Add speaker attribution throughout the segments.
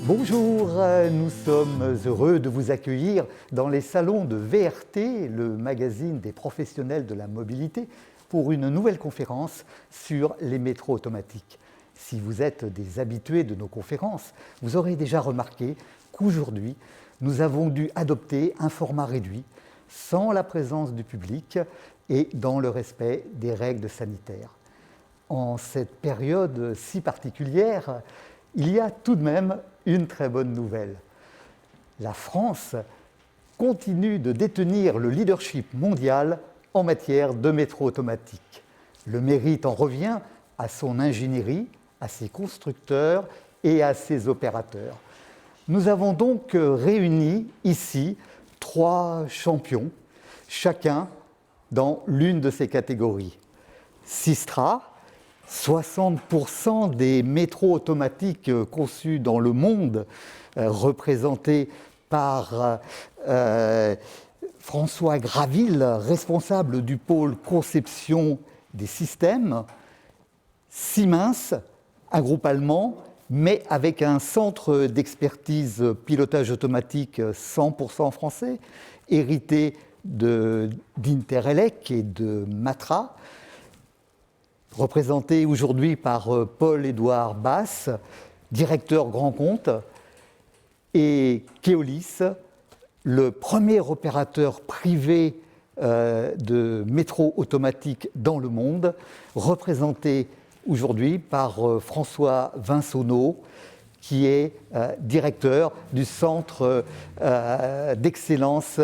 Speaker 1: Bonjour, nous sommes heureux de vous accueillir dans les salons de VRT, le magazine des professionnels de la mobilité, pour une nouvelle conférence sur les métros automatiques. Si vous êtes des habitués de nos conférences, vous aurez déjà remarqué qu'aujourd'hui, nous avons dû adopter un format réduit, sans la présence du public et dans le respect des règles sanitaires. En cette période si particulière, il y a tout de même une très bonne nouvelle. La France continue de détenir le leadership mondial en matière de métro automatique. Le mérite en revient à son ingénierie, à ses constructeurs et à ses opérateurs. Nous avons donc réuni ici 3 champions, chacun dans l'une de ces catégories. Systra, 60% des métros automatiques conçus dans le monde, représentés par François Graville, responsable du pôle conception des systèmes. Siemens, un groupe allemand, mais avec un centre d'expertise pilotage automatique 100% français, hérité d'Interelec et de Matra, représenté aujourd'hui par Paul-Édouard Basse, directeur grand compte, et Keolis, le premier opérateur privé de métro automatique dans le monde, représenté aujourd'hui par François Vinsonneau, qui est directeur du centre d'excellence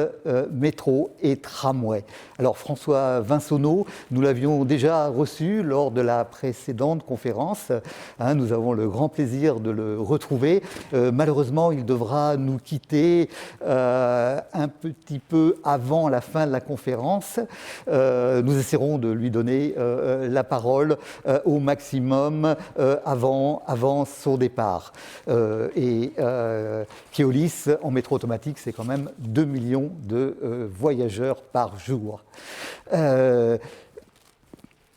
Speaker 1: métro et tramway. Alors François Vinsonneau, nous l'avions déjà reçu lors de la précédente conférence. Nous avons le grand plaisir de le retrouver. Malheureusement, il devra nous quitter un petit peu avant la fin de la conférence. Nous essaierons de lui donner la parole au maximum avant son départ. Keolis, en métro automatique, c'est quand même 2 millions de voyageurs par jour.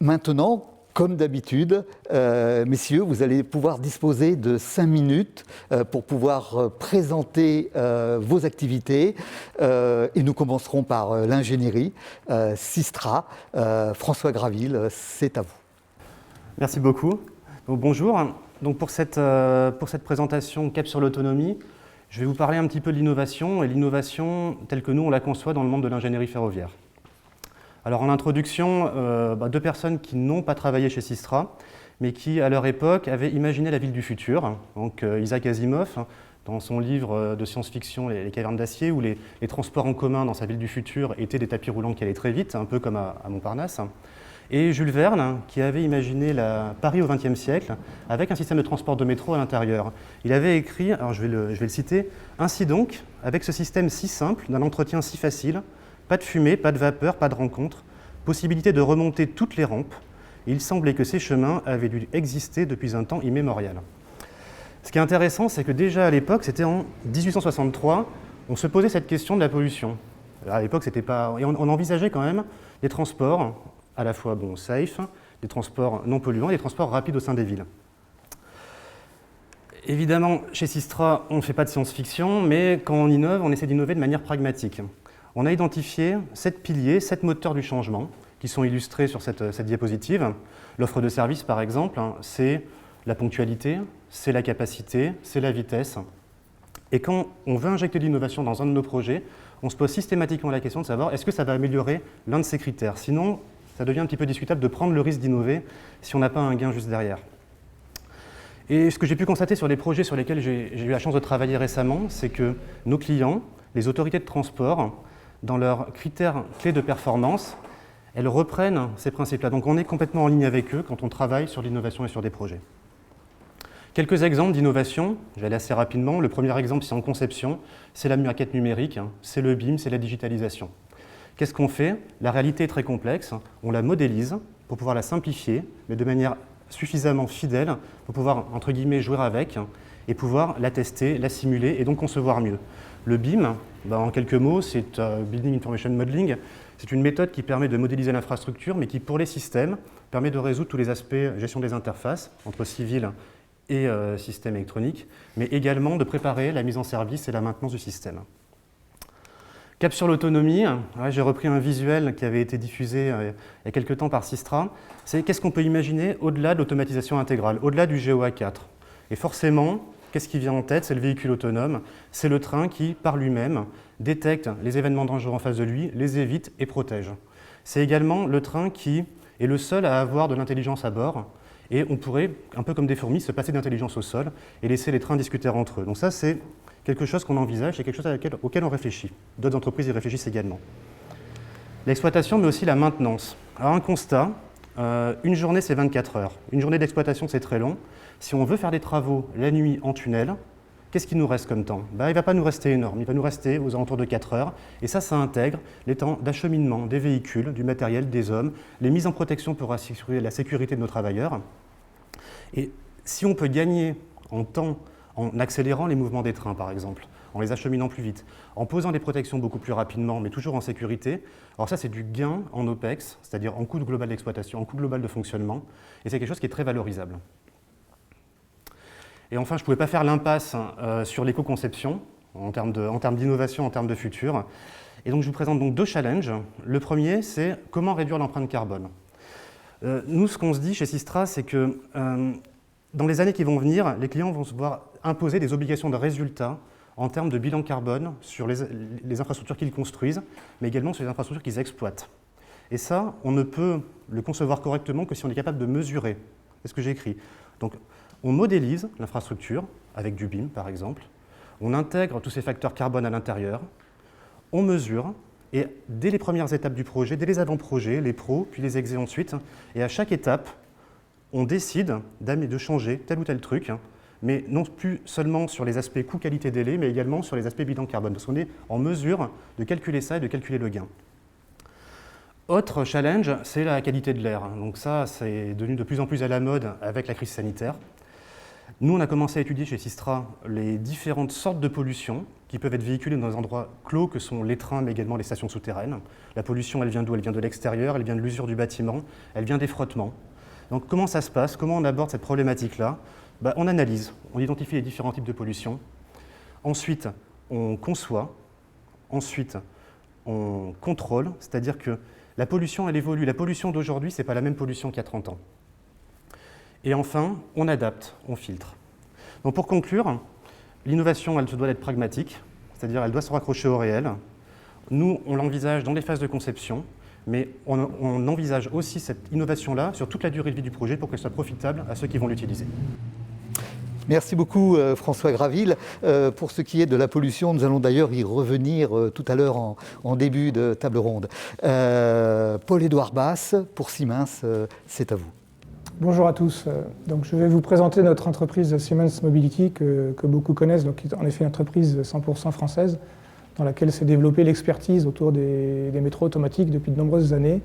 Speaker 1: Maintenant, comme d'habitude, messieurs, vous allez pouvoir disposer de 5 minutes pour pouvoir présenter vos activités. Et nous commencerons par l'ingénierie. Systra, François Graville, c'est à vous.
Speaker 2: Merci beaucoup. Donc, bonjour. Donc pour cette présentation Cap sur l'autonomie, je vais vous parler un petit peu de l'innovation et l'innovation telle que nous on la conçoit dans le monde de l'ingénierie ferroviaire. Alors en introduction, 2 personnes qui n'ont pas travaillé chez Systra, mais qui à leur époque avaient imaginé la ville du futur. Donc Isaac Asimov, dans son livre de science-fiction Les cavernes d'acier, où les transports en commun dans sa ville du futur étaient des tapis roulants qui allaient très vite, un peu comme à Montparnasse. Et Jules Verne, qui avait imaginé Paris au XXe siècle, avec un système de transport de métro à l'intérieur. Il avait écrit, alors je vais le citer, « Ainsi donc, avec ce système si simple, d'un entretien si facile, pas de fumée, pas de vapeur, pas de rencontre, possibilité de remonter toutes les rampes, il semblait que ces chemins avaient dû exister depuis un temps immémorial. » Ce qui est intéressant, c'est que déjà à l'époque, c'était en 1863, on se posait cette question de la pollution. À l'époque, c'était pas... Et on envisageait quand même des transports à la fois safe, des transports non polluants et des transports rapides au sein des villes. Évidemment, chez Systra, on ne fait pas de science-fiction, mais quand on innove, on essaie d'innover de manière pragmatique. On a identifié 7 piliers, 7 moteurs du changement, qui sont illustrés sur cette diapositive. L'offre de service, par exemple, c'est la ponctualité, c'est la capacité, c'est la vitesse. Et quand on veut injecter de l'innovation dans un de nos projets, on se pose systématiquement la question de savoir est-ce que ça va améliorer l'un de ces critères. Sinon, ça devient un petit peu discutable de prendre le risque d'innover si on n'a pas un gain juste derrière. Et ce que j'ai pu constater sur les projets sur lesquels j'ai eu la chance de travailler récemment, c'est que nos clients, les autorités de transport, dans leurs critères clés de performance, elles reprennent ces principes-là. Donc on est complètement en ligne avec eux quand on travaille sur l'innovation et sur des projets. Quelques exemples d'innovation, je vais aller assez rapidement. Le premier exemple, c'est en conception, c'est la maquette numérique, c'est le BIM, c'est la digitalisation. Qu'est-ce qu'on fait? La réalité est très complexe, on la modélise pour pouvoir la simplifier, mais de manière suffisamment fidèle pour pouvoir, entre guillemets, jouer avec et pouvoir la tester, la simuler et donc concevoir mieux. Le BIM, en quelques mots, c'est Building Information Modeling. C'est une méthode qui permet de modéliser l'infrastructure, mais qui, pour les systèmes, permet de résoudre tous les aspects gestion des interfaces entre civil et système électronique, mais également de préparer la mise en service et la maintenance du système. Cap sur l'autonomie, j'ai repris un visuel qui avait été diffusé il y a quelques temps par Systra. C'est qu'est-ce qu'on peut imaginer au-delà de l'automatisation intégrale, au-delà du GOA4. Et forcément, qu'est-ce qui vient en tête? C'est le véhicule autonome, c'est le train qui, par lui-même, détecte les événements dangereux en face de lui, les évite et protège. C'est également le train qui est le seul à avoir de l'intelligence à bord, et on pourrait, un peu comme des fourmis, se passer d'intelligence au sol et laisser les trains discuter entre eux. Donc ça, c'est quelque chose qu'on envisage et quelque chose auquel on réfléchit. D'autres entreprises y réfléchissent également. L'exploitation, mais aussi la maintenance. Alors un constat, une journée c'est 24 heures. Une journée d'exploitation c'est très long. Si on veut faire des travaux la nuit en tunnel, qu'est-ce qui nous reste comme temps? Il ne va pas nous rester énorme, il va nous rester aux alentours de 4 heures. Et ça intègre les temps d'acheminement des véhicules, du matériel, des hommes, les mises en protection pour assurer la sécurité de nos travailleurs. Et si on peut gagner en temps en accélérant les mouvements des trains, par exemple, en les acheminant plus vite, en posant des protections beaucoup plus rapidement, mais toujours en sécurité. Alors ça, c'est du gain en OPEX, c'est-à-dire en coût global d'exploitation, en coût global de fonctionnement, et c'est quelque chose qui est très valorisable. Et enfin, je ne pouvais pas faire l'impasse sur l'éco-conception, en termes d'innovation, en termes de futur. Et donc, je vous présente donc 2 challenges. Le premier, c'est comment réduire l'empreinte carbone. Nous, ce qu'on se dit chez Systra, c'est que dans les années qui vont venir, les clients vont se voir imposer des obligations de résultats en termes de bilan carbone sur les infrastructures qu'ils construisent, mais également sur les infrastructures qu'ils exploitent. Et ça, on ne peut le concevoir correctement que si on est capable de mesurer. C'est ce que j'ai écrit. Donc, on modélise l'infrastructure avec du BIM, par exemple. On intègre tous ces facteurs carbone à l'intérieur. On mesure. Et dès les premières étapes du projet, dès les avant-projets, les pros, puis les exés ensuite, et à chaque étape, on décide de changer tel ou tel truc, mais non plus seulement sur les aspects coût, qualité, délai, mais également sur les aspects bilan carbone, parce qu'on est en mesure de calculer ça et de calculer le gain. Autre challenge, c'est la qualité de l'air. Donc ça, c'est devenu de plus en plus à la mode avec la crise sanitaire. Nous, on a commencé à étudier chez Systra les différentes sortes de pollution qui peuvent être véhiculées dans des endroits clos que sont les trains, mais également les stations souterraines. La pollution, elle vient d'où? Elle vient de l'extérieur, elle vient de l'usure du bâtiment, elle vient des frottements. Donc comment ça se passe? Comment on aborde cette problématique-là? On analyse, on identifie les différents types de pollution. Ensuite, on conçoit. Ensuite, on contrôle, c'est-à-dire que la pollution, elle évolue. La pollution d'aujourd'hui, ce n'est pas la même pollution qu'il y a 30 ans. Et enfin, on adapte, on filtre. Donc pour conclure, l'innovation, elle se doit d'être pragmatique, c'est-à-dire elle doit se raccrocher au réel. Nous, on l'envisage dans les phases de conception, mais on envisage aussi cette innovation-là sur toute la durée de vie du projet pour qu'elle soit profitable à ceux qui vont l'utiliser.
Speaker 1: Merci beaucoup François Graville. Pour ce qui est de la pollution, nous allons d'ailleurs y revenir tout à l'heure en début de table ronde. Paul-Édouard Basse, pour Siemens, c'est à vous.
Speaker 3: Bonjour à tous. Donc, je vais vous présenter notre entreprise Siemens Mobility que beaucoup connaissent, donc, qui est en effet une entreprise 100% française dans laquelle s'est développée l'expertise autour des métros automatiques depuis de nombreuses années,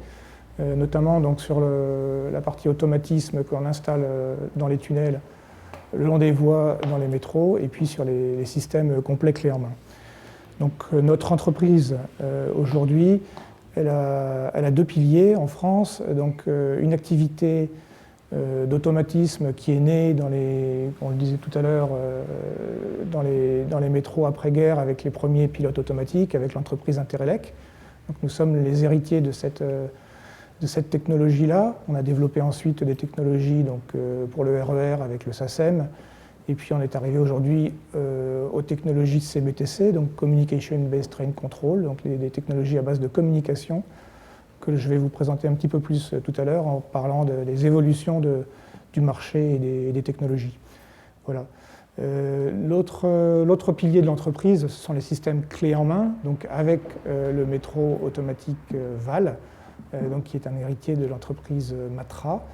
Speaker 3: notamment donc, sur la partie automatisme qu'on installe dans les tunnels, le long des voies dans les métros, et puis sur les systèmes complets clés en main. Donc, notre entreprise aujourd'hui, elle a 2 piliers en France, donc une activité d'automatisme qui est née on le disait tout à l'heure, dans les métros après-guerre avec les premiers pilotes automatiques, avec l'entreprise Interelec. Donc nous sommes les héritiers de cette technologie-là. On a développé ensuite des technologies donc, pour le RER avec le SACEM, et puis on est arrivé aujourd'hui aux technologies CBTC, donc Communication Based Train Control, donc des technologies à base de communication, que je vais vous présenter un petit peu plus tout à l'heure en parlant des évolutions du marché et des technologies. Voilà. L'autre pilier de l'entreprise, ce sont les systèmes clés en main, donc avec le métro automatique VAL, donc qui est un héritier de l'entreprise Matra.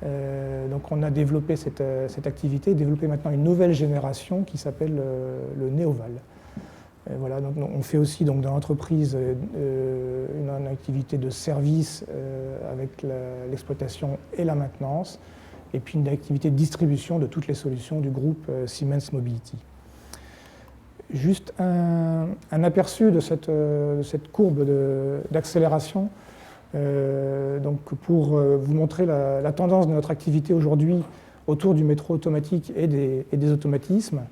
Speaker 3: Donc on a développé cette activité, développé maintenant une nouvelle génération qui s'appelle le NeoVal. Voilà, donc on fait aussi donc, dans l'entreprise une activité de service avec l'exploitation et la maintenance, et puis une activité de distribution de toutes les solutions du groupe Siemens Mobility. Juste un aperçu de cette courbe d'accélération, donc pour vous montrer la tendance de notre activité aujourd'hui autour du métro automatique et des automatismes.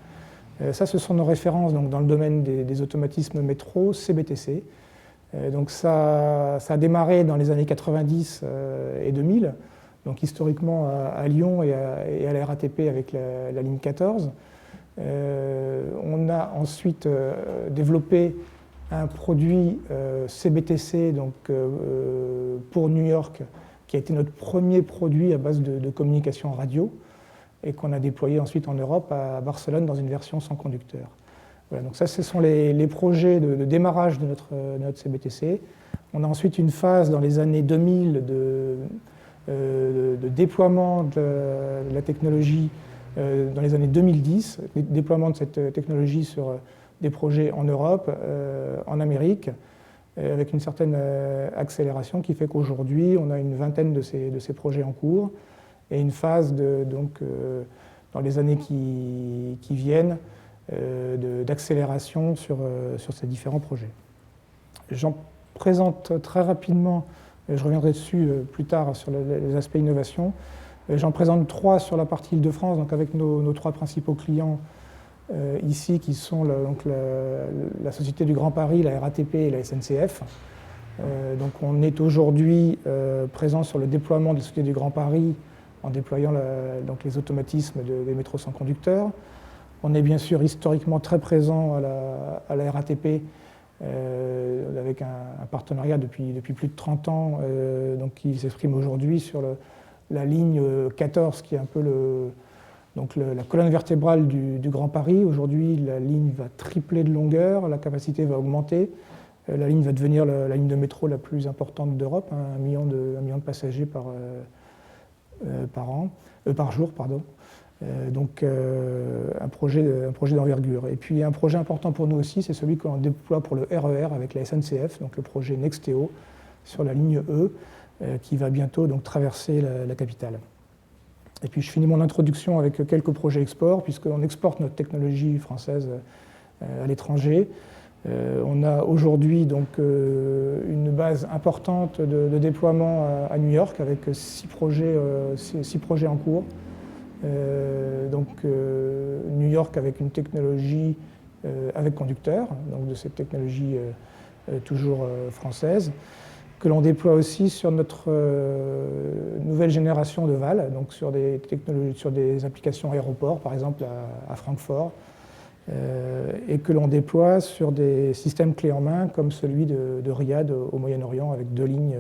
Speaker 3: Ça, ce sont nos références donc, dans le domaine des automatismes métro, CBTC. Donc ça a démarré dans les années 90 et 2000, donc historiquement à Lyon et à la RATP avec la ligne 14. On a ensuite développé un produit CBTC donc, pour New York, qui a été notre premier produit à base de communication radio, et qu'on a déployé ensuite en Europe, à Barcelone, dans une version sans conducteur. Voilà, donc ça, ce sont les projets de démarrage de notre CBTC. On a ensuite une phase dans les années 2000 de déploiement de la technologie dans les années 2010, déploiement de cette technologie sur des projets en Europe, en Amérique, avec une certaine accélération qui fait qu'aujourd'hui, on a une vingtaine de ces projets en cours et une phase dans les années qui viennent d'accélération sur ces différents projets. J'en présente très rapidement, je reviendrai dessus plus tard sur les aspects innovation. J'en présente 3 sur la partie Île-de-France, donc avec nos 3 principaux clients ici, qui sont la Société du Grand Paris, la RATP et la SNCF. Donc on est aujourd'hui présent sur le déploiement de la Société du Grand Paris en déployant donc les automatismes des métros sans conducteur. On est bien sûr historiquement très présent à la RATP avec un partenariat depuis plus de 30 ans donc qui s'exprime aujourd'hui sur la ligne 14 qui est un peu la colonne vertébrale du Grand Paris. Aujourd'hui, la ligne va tripler de longueur, la capacité va augmenter. La ligne va devenir la ligne de métro la plus importante d'Europe, 1 million de passagers par jour. Donc un projet d'envergure. Et puis un projet important pour nous aussi, c'est celui qu'on déploie pour le RER avec la SNCF, donc le projet Nexteo sur la ligne E, qui va bientôt donc traverser la capitale. Et puis je finis mon introduction avec quelques projets export, puisqu'on exporte notre technologie française à l'étranger. On a aujourd'hui donc une base importante de déploiement à New York avec 6 projets en cours. New York avec une technologie avec conducteur, donc de cette technologie toujours française, que l'on déploie aussi sur notre nouvelle génération de VAL, donc sur des applications aéroports, par exemple à Francfort, et que l'on déploie sur des systèmes clés en main comme celui de Riyad au Moyen-Orient avec 2 lignes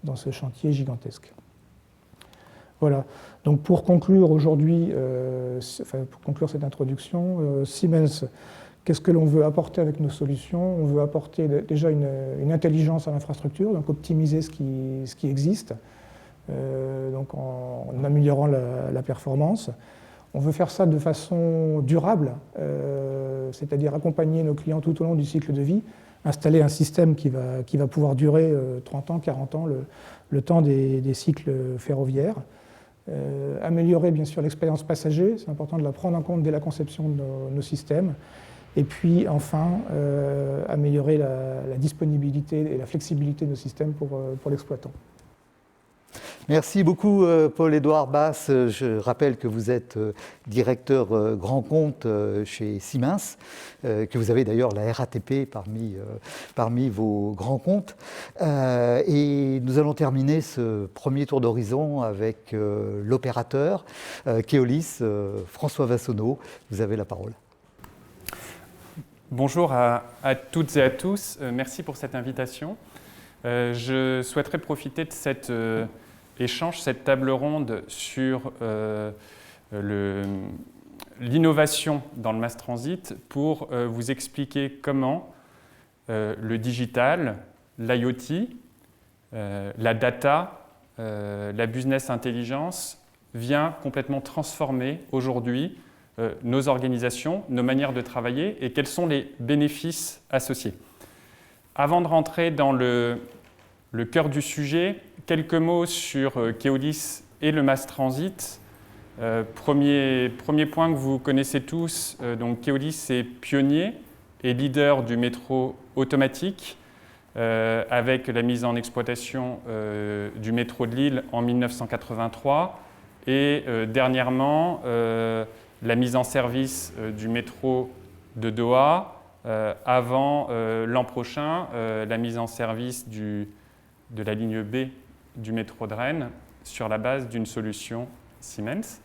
Speaker 3: dans ce chantier gigantesque. Voilà. Donc pour conclure aujourd'hui, pour conclure cette introduction, Siemens, qu'est-ce que l'on veut apporter avec nos solutions? On veut apporter déjà une intelligence à l'infrastructure, donc optimiser ce qui existe, donc en améliorant la performance. On veut faire ça de façon durable, c'est-à-dire accompagner nos clients tout au long du cycle de vie, installer un système qui va pouvoir durer 30 ans, 40 ans, le temps des cycles ferroviaires. Améliorer bien sûr l'expérience passager, c'est important de la prendre en compte dès la conception de nos systèmes. Et puis enfin, améliorer la disponibilité et la flexibilité de nos systèmes pour l'exploitant.
Speaker 1: Merci beaucoup Paul-Édouard Basse. Je rappelle que vous êtes directeur grand compte chez Siemens, que vous avez d'ailleurs la RATP parmi vos grands comptes. Et nous allons terminer ce premier tour d'horizon avec l'opérateur Keolis, François Vassonneau. Vous avez la parole.
Speaker 4: Bonjour à toutes et à tous. Merci pour cette invitation. Je souhaiterais profiter de cet échange, cette table ronde sur l'innovation dans le mass transit pour vous expliquer comment le digital, l'IoT, la data, la business intelligence vient complètement transformer aujourd'hui nos organisations, nos manières de travailler et quels sont les bénéfices associés. Avant de rentrer dans le cœur du sujet, quelques mots sur Keolis et le mass transit. Premier point que vous connaissez tous, donc Keolis est pionnier et leader du métro automatique avec la mise en exploitation du métro de Lille en 1983 Et dernièrement, la mise en service du métro de Doha, avant l'an prochain, la mise en service de la ligne B du métro de Rennes sur la base d'une solution Siemens.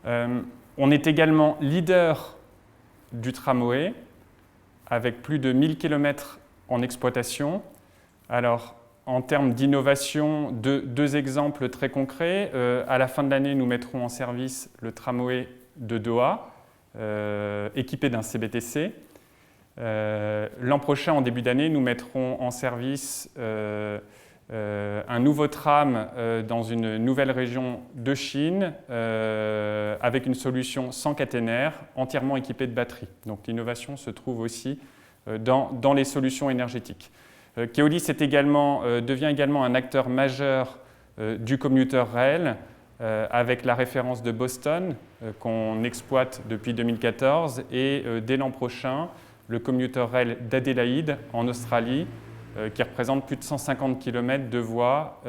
Speaker 4: On est également leader du tramway avec plus de 1000 km en exploitation. Alors, en termes d'innovation, deux exemples très concrets. À la fin de l'année, nous mettrons en service le tramway de Doha, équipé d'un CBTC. L'an prochain, en début d'année, nous mettrons en service un nouveau tram dans une nouvelle région de Chine avec une solution sans caténaire, entièrement équipée de batteries. Donc l'innovation se trouve aussi dans les solutions énergétiques. Keolis devient également un acteur majeur du commuter rail avec la référence de Boston qu'on exploite depuis 2014 et dès l'an prochain, le commuter rail d'Adélaïde en Australie qui représente plus de 150 km de voies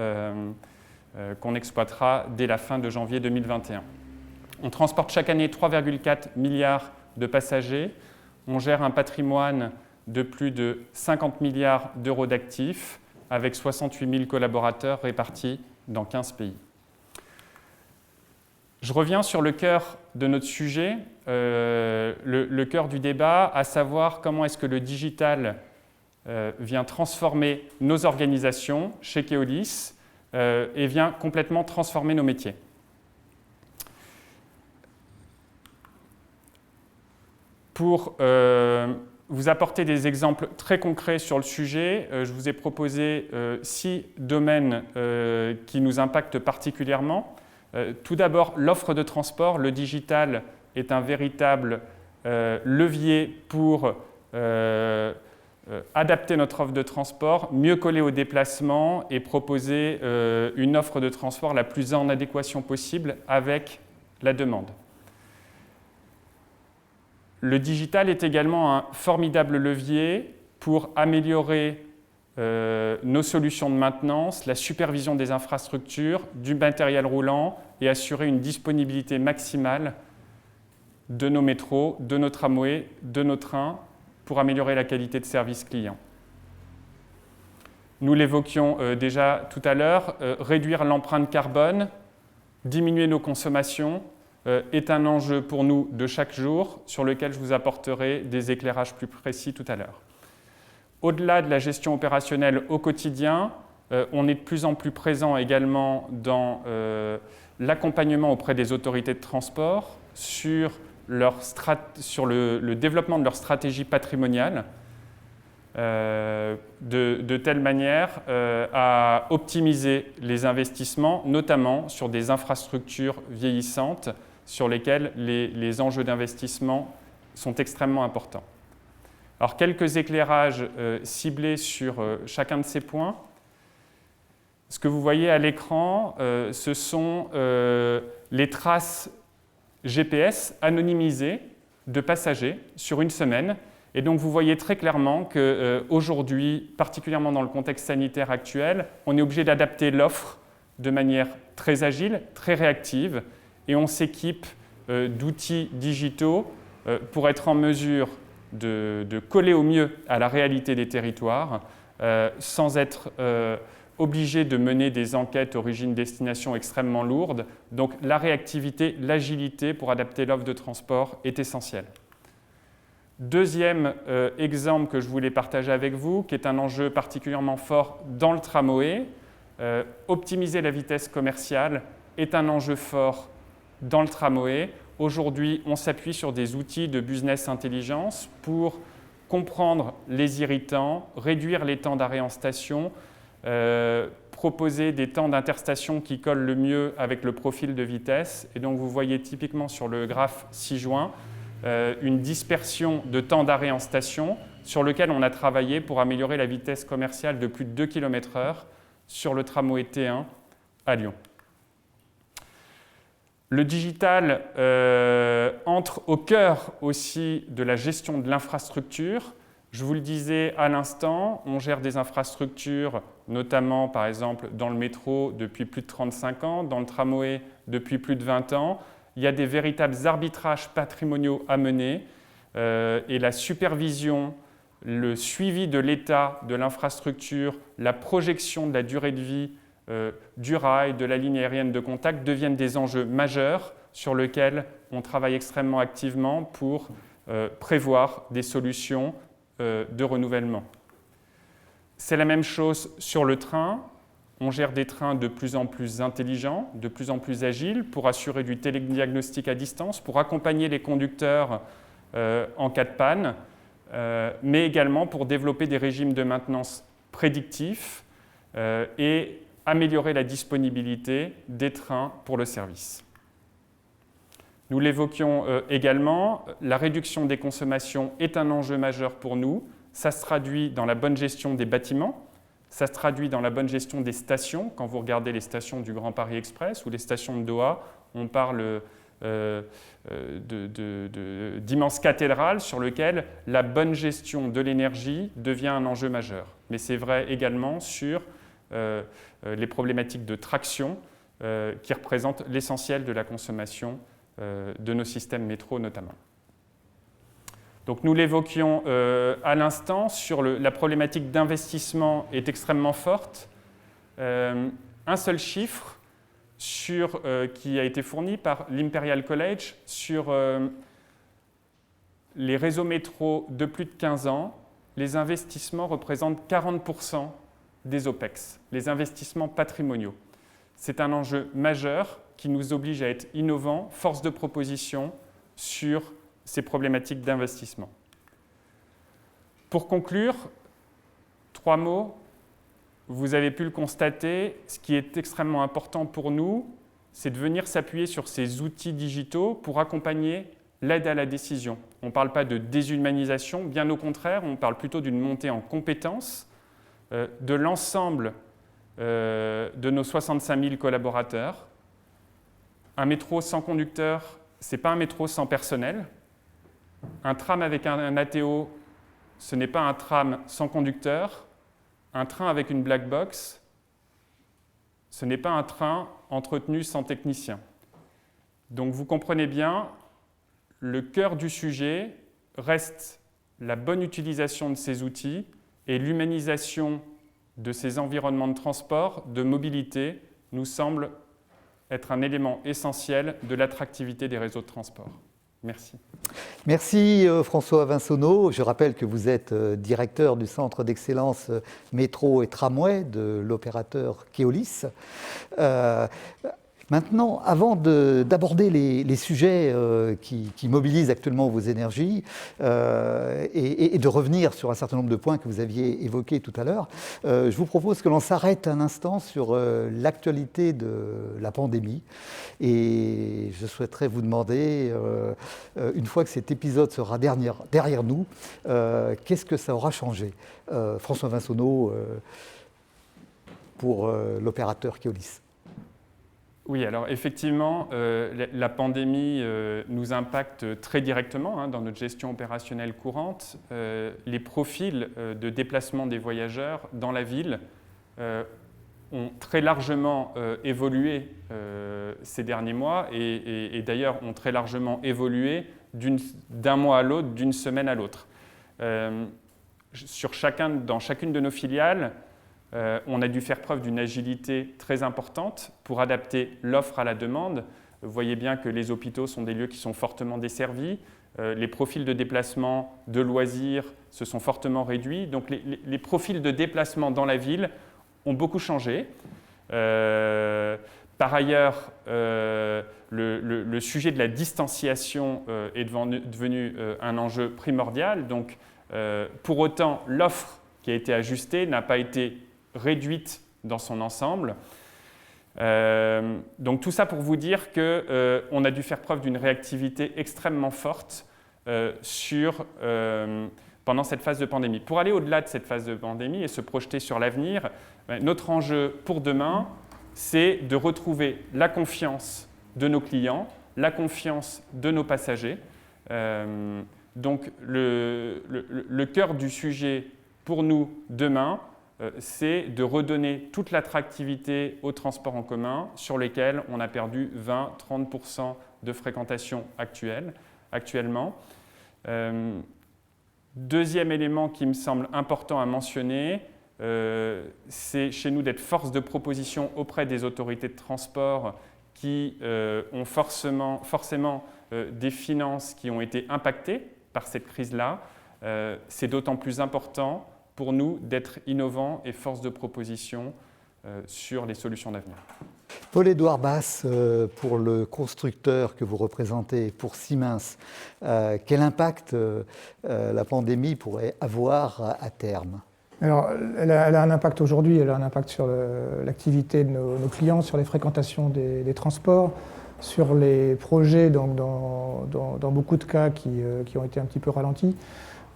Speaker 4: qu'on exploitera dès la fin de janvier 2021. On transporte chaque année 3,4 milliards de passagers. On gère un patrimoine de plus de 50 milliards d'euros d'actifs avec 68 000 collaborateurs répartis dans 15 pays. Je reviens sur le cœur de notre sujet, le cœur du débat, à savoir comment est-ce que le digital vient transformer nos organisations chez Keolis et vient complètement transformer nos métiers. Pour vous apporter des exemples très concrets sur le sujet, je vous ai proposé 6 domaines qui nous impactent particulièrement. Tout d'abord, l'offre de transport. Le digital est un véritable levier pour adapter notre offre de transport, mieux coller aux déplacements et proposer une offre de transport la plus en adéquation possible avec la demande. Le digital est également un formidable levier pour améliorer nos solutions de maintenance, la supervision des infrastructures, du matériel roulant et assurer une disponibilité maximale de nos métros, de nos tramways, de nos trains pour améliorer la qualité de service client. Nous l'évoquions déjà tout à l'heure, réduire l'empreinte carbone, diminuer nos consommations est un enjeu pour nous de chaque jour sur lequel je vous apporterai des éclairages plus précis tout à l'heure. Au-delà de la gestion opérationnelle au quotidien, on est de plus en plus présent également dans l'accompagnement auprès des autorités de transport sur le développement de leur stratégie patrimoniale de telle manière à optimiser les investissements, notamment sur des infrastructures vieillissantes sur lesquelles les enjeux d'investissement sont extrêmement importants. Alors, quelques éclairages ciblés sur chacun de ces points. Ce que vous voyez à l'écran, ce sont les traces GPS anonymisées de passagers sur une semaine. Et donc, vous voyez très clairement qu'aujourd'hui, particulièrement dans le contexte sanitaire actuel, on est obligé d'adapter l'offre de manière très agile, très réactive, et on s'équipe d'outils digitaux pour être en mesure de coller au mieux à la réalité des territoires, sans être obligé de mener des enquêtes origine-destination extrêmement lourdes. Donc la réactivité, l'agilité pour adapter l'offre de transport est essentielle. Deuxième exemple que je voulais partager avec vous, qui est un enjeu particulièrement fort dans le tramway, optimiser la vitesse commerciale est un enjeu fort dans le tramway. Aujourd'hui, on s'appuie sur des outils de business intelligence pour comprendre les irritants, réduire les temps d'arrêt en station, proposer des temps d'interstation qui collent le mieux avec le profil de vitesse. Et donc, vous voyez typiquement sur le graphe 6 juin une dispersion de temps d'arrêt en station sur lequel on a travaillé pour améliorer la vitesse commerciale de plus de 2 km/h sur le tramway T1 à Lyon. Le digital entre au cœur aussi de la gestion de l'infrastructure. Je vous le disais à l'instant, on gère des infrastructures, notamment par exemple dans le métro depuis plus de 35 ans, dans le tramway depuis plus de 20 ans. Il y a des véritables arbitrages patrimoniaux à mener et la supervision, le suivi de l'état de l'infrastructure, la projection de la durée de vie du rail, de la ligne aérienne de contact deviennent des enjeux majeurs sur lesquels on travaille extrêmement activement pour prévoir des solutions de renouvellement. C'est la même chose sur le train. On gère des trains de plus en plus intelligents, de plus en plus agiles pour assurer du télédiagnostic à distance, pour accompagner les conducteurs en cas de panne, mais également pour développer des régimes de maintenance prédictifs et améliorer la disponibilité des trains pour le service. Nous l'évoquions également, la réduction des consommations est un enjeu majeur pour nous. Ça se traduit dans la bonne gestion des bâtiments, ça se traduit dans la bonne gestion des stations. Quand vous regardez les stations du Grand Paris Express ou les stations de Doha, on parle d'immenses cathédrales sur lesquelles la bonne gestion de l'énergie devient un enjeu majeur. Mais c'est vrai également sur les problématiques de traction qui représentent l'essentiel de la consommation de nos systèmes métro notamment. Donc nous l'évoquions à l'instant, sur la problématique d'investissement est extrêmement forte. Un seul chiffre qui a été fourni par l'Imperial College sur les réseaux métro de plus de 15 ans, les investissements représentent 40% des OPEX, les investissements patrimoniaux. C'est un enjeu majeur qui nous oblige à être innovants, force de proposition sur ces problématiques d'investissement. Pour conclure, 3 mots. Vous avez pu le constater, ce qui est extrêmement important pour nous, c'est de venir s'appuyer sur ces outils digitaux pour accompagner l'aide à la décision. On ne parle pas de déshumanisation, bien au contraire, on parle plutôt d'une montée en compétences de l'ensemble de nos 65 000 collaborateurs. Un métro sans conducteur, ce n'est pas un métro sans personnel. Un tram avec un ATO, ce n'est pas un tram sans conducteur. Un train avec une black box, ce n'est pas un train entretenu sans technicien. Donc vous comprenez bien, le cœur du sujet reste la bonne utilisation de ces outils et l'humanisation de ces environnements de transport, de mobilité, nous semble être un élément essentiel de l'attractivité des réseaux de transport. Merci.
Speaker 1: Merci François Vinsonneau. Je rappelle que vous êtes directeur du Centre d'excellence métro et tramway de l'opérateur Keolis. Maintenant, avant d'aborder les sujets qui mobilisent actuellement vos énergies et de revenir sur un certain nombre de points que vous aviez évoqués tout à l'heure, je vous propose que l'on s'arrête un instant sur l'actualité de la pandémie. Et je souhaiterais vous demander, une fois que cet épisode sera derrière nous, qu'est-ce que ça aura changé, François Vinsonneau, pour l'opérateur Keolis?
Speaker 4: Oui, alors effectivement, la pandémie nous impacte très directement dans notre gestion opérationnelle courante. Les profils de déplacement des voyageurs dans la ville ont très largement évolué ces derniers mois et d'ailleurs ont très largement évolué d'un mois à l'autre, d'une semaine à l'autre. Dans chacune de nos filiales, on a dû faire preuve d'une agilité très importante pour adapter l'offre à la demande. Vous voyez bien que les hôpitaux sont des lieux qui sont fortement desservis. Les profils de déplacement, de loisirs se sont fortement réduits. Donc les profils de déplacement dans la ville ont beaucoup changé. Par ailleurs, le sujet de la distanciation est devenu un enjeu primordial. Donc, pour autant, l'offre qui a été ajustée n'a pas été réduite dans son ensemble. Donc tout ça pour vous dire qu'on a dû faire preuve d'une réactivité extrêmement forte pendant cette phase de pandémie. Pour aller au-delà de cette phase de pandémie et se projeter sur l'avenir, notre enjeu pour demain, c'est de retrouver la confiance de nos clients, la confiance de nos passagers. Donc le cœur du sujet pour nous demain, c'est de redonner toute l'attractivité aux transports en commun sur lesquels on a perdu 20-30% de fréquentation actuellement. Deuxième élément qui me semble important à mentionner, c'est chez nous d'être force de proposition auprès des autorités de transport qui ont forcément des finances qui ont été impactées par cette crise-là. C'est d'autant plus important pour nous d'être innovants et force de proposition sur les solutions d'avenir.
Speaker 1: Paul-Édouard Basse, pour le constructeur que vous représentez, pour Siemens, quel impact la pandémie pourrait avoir à terme ?
Speaker 3: Alors, elle a un impact aujourd'hui, elle a un impact sur l'activité de nos clients, sur les fréquentations des transports, sur les projets donc dans beaucoup de cas qui ont été un petit peu ralentis.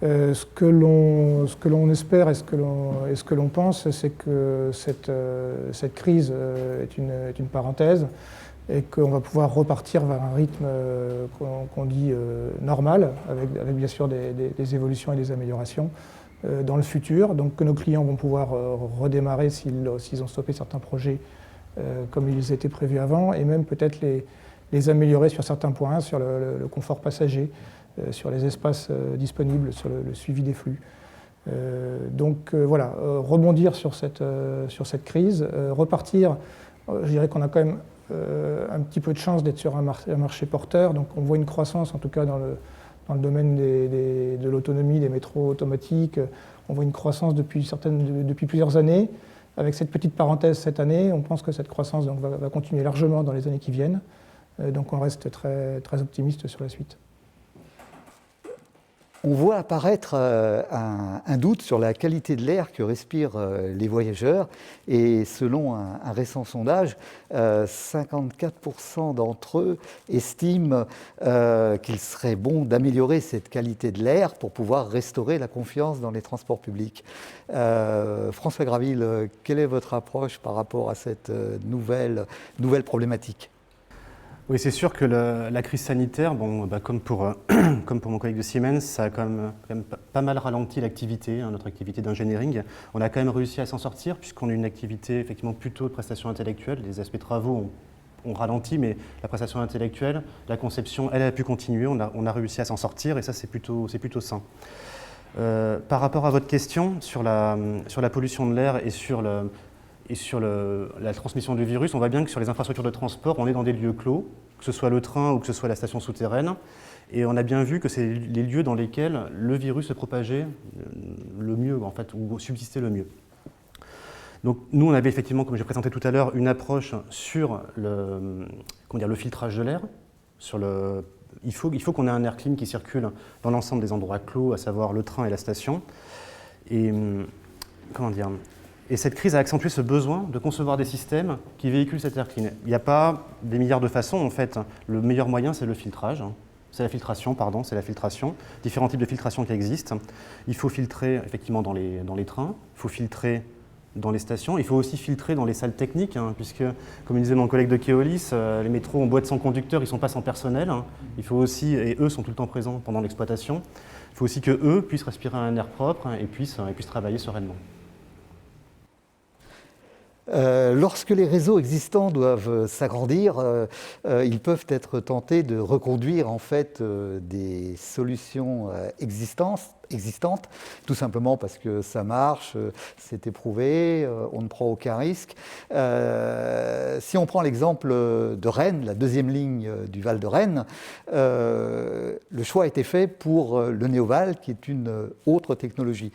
Speaker 3: Ce que l'on espère et ce que l'on pense, c'est que cette crise est une parenthèse et qu'on va pouvoir repartir vers un rythme qu'on dit normal, avec bien sûr des évolutions et des améliorations dans le futur. Donc que nos clients vont pouvoir redémarrer s'ils ont stoppé certains projets comme ils étaient prévus avant, et même peut-être les améliorer sur certains points, sur le confort passager, sur les espaces disponibles, sur le suivi des flux. Donc voilà, rebondir sur cette crise, repartir, je dirais qu'on a quand même un petit peu de chance d'être sur un marché porteur, donc on voit une croissance en tout cas dans le domaine de l'autonomie, des métros automatiques, on voit une croissance depuis plusieurs années. Avec cette petite parenthèse cette année, on pense que cette croissance donc, va continuer largement dans les années qui viennent, donc on reste très, très optimiste sur la suite.
Speaker 1: On voit apparaître un doute sur la qualité de l'air que respirent les voyageurs, et selon un récent sondage, 54% d'entre eux estiment qu'il serait bon d'améliorer cette qualité de l'air pour pouvoir restaurer la confiance dans les transports publics. François Graville, quelle est votre approche par rapport à cette nouvelle problématique ?
Speaker 2: Oui, c'est sûr que la crise sanitaire, comme pour mon collègue de Siemens, ça a quand même pas mal ralenti l'activité, notre activité d'engineering. On a quand même réussi à s'en sortir puisqu'on a une activité effectivement plutôt de prestation intellectuelle. Les aspects travaux ont ralenti, mais la prestation intellectuelle, la conception, elle a pu continuer. On a réussi à s'en sortir et ça, c'est plutôt sain. Par rapport à votre question sur la pollution de l'air et sur la transmission du virus, on voit bien que sur les infrastructures de transport, on est dans des lieux clos, que ce soit le train ou que ce soit la station souterraine, et on a bien vu que c'est les lieux dans lesquels le virus se propageait le mieux, en fait, ou subsistait le mieux. Donc nous, on avait effectivement, comme j'ai présenté tout à l'heure, une approche sur le filtrage de l'air. Il faut qu'on ait un air clean qui circule dans l'ensemble des endroits clos, à savoir le train et la station. Et cette crise a accentué ce besoin de concevoir des systèmes qui véhiculent cet air clean. Il n'y a pas des milliards de façons, en fait. Le meilleur moyen, c'est le filtrage. C'est la filtration. Différents types de filtration qui existent. Il faut filtrer, effectivement, dans les trains. Il faut filtrer dans les stations. Il faut aussi filtrer dans les salles techniques, puisque, comme disait mon collègue de Keolis, les métros ont beau être sans conducteur, ils ne sont pas sans personnel. Il faut aussi, et eux sont tout le temps présents pendant l'exploitation, il faut aussi qu'eux puissent respirer un air propre et puissent travailler sereinement.
Speaker 1: Lorsque les réseaux existants doivent s'agrandir, ils peuvent être tentés de reconduire en fait des solutions existantes, tout simplement parce que ça marche, c'est éprouvé, on ne prend aucun risque. Si on prend l'exemple de Rennes, la deuxième ligne du Val de Rennes, le choix a été fait pour le Néoval, qui est une autre technologie.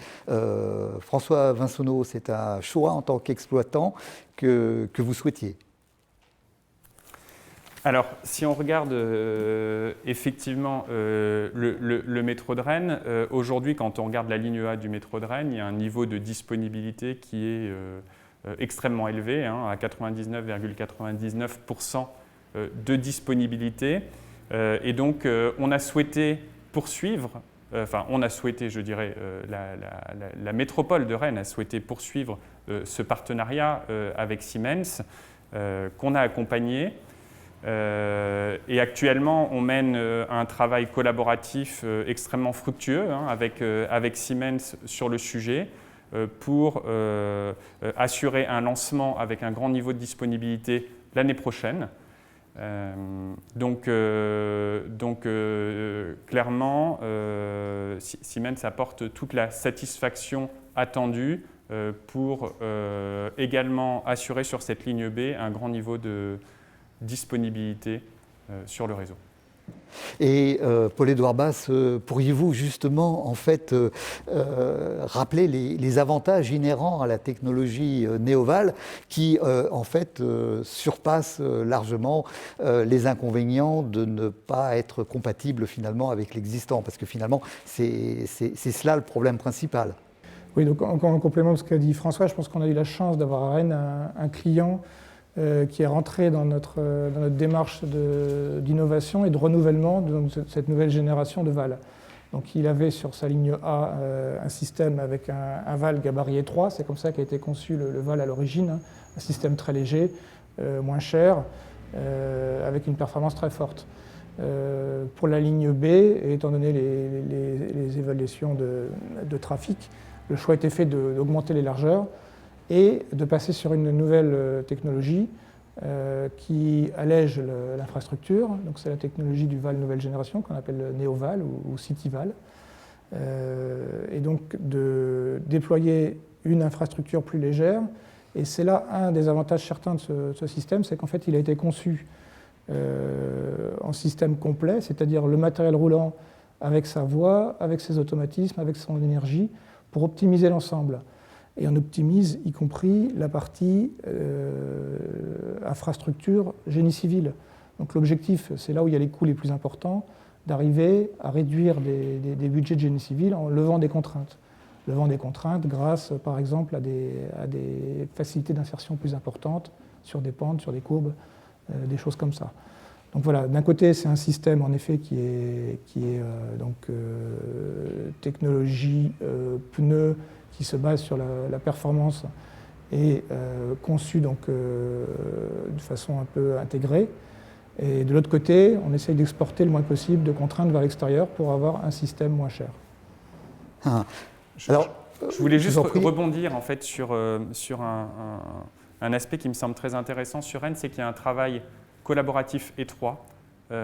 Speaker 1: François Vinsonneau, c'est un choix en tant qu'exploitant que vous souhaitiez.
Speaker 4: Alors, si on regarde effectivement le métro de Rennes, aujourd'hui, quand on regarde la ligne A du métro de Rennes, il y a un niveau de disponibilité qui est extrêmement élevé, à 99,99% de disponibilité. Et donc, on a souhaité poursuivre, la métropole de Rennes a souhaité poursuivre ce partenariat avec Siemens, qu'on a accompagné. Et actuellement, on mène un travail collaboratif extrêmement fructueux avec Siemens sur le sujet pour assurer un lancement avec un grand niveau de disponibilité l'année prochaine. Clairement, Siemens apporte toute la satisfaction attendue pour également assurer sur cette ligne B un grand niveau de disponibilité sur le réseau.
Speaker 1: Et Paul-Édouard Basse, pourriez-vous justement en fait rappeler les avantages inhérents à la technologie Neoval qui en fait surpassent largement les inconvénients de ne pas être compatible finalement avec l'existant, parce que finalement c'est cela le problème principal.
Speaker 3: Oui, donc en complément de ce qu'a dit François, je pense qu'on a eu la chance d'avoir à Rennes un client qui est rentré dans notre démarche d'innovation et de renouvellement de cette nouvelle génération de VAL. Donc il avait sur sa ligne A un système avec un VAL gabarit étroit, c'est comme ça qu'a été conçu le VAL à l'origine, un système très léger, moins cher, avec une performance très forte. Pour la ligne B, et étant donné les évaluations de trafic, le choix a été fait d'augmenter les largeurs et de passer sur une nouvelle technologie qui allège l'infrastructure. Donc c'est la technologie du VAL nouvelle génération qu'on appelle NeoVal ou CityVal. Et donc de déployer une infrastructure plus légère. Et c'est là un des avantages certains de ce système, c'est qu'en fait il a été conçu en système complet, c'est-à-dire le matériel roulant avec sa voie, avec ses automatismes, avec son énergie, pour optimiser l'ensemble. Et on optimise y compris la partie infrastructure génie civil. Donc l'objectif, c'est là où il y a les coûts les plus importants, d'arriver à réduire des budgets de génie civil en levant des contraintes. Levant des contraintes grâce, par exemple, à des facilités d'insertion plus importantes sur des pentes, sur des courbes, des choses comme ça. Donc voilà, d'un côté, c'est un système en effet qui est technologie pneus, qui se base sur la performance et conçu donc, de façon un peu intégrée. Et de l'autre côté, on essaye d'exporter le moins possible de contraintes vers l'extérieur pour avoir un système moins cher.
Speaker 4: Je voulais juste rebondir en fait, sur un aspect qui me semble très intéressant sur Rennes, c'est qu'il y a un travail collaboratif étroit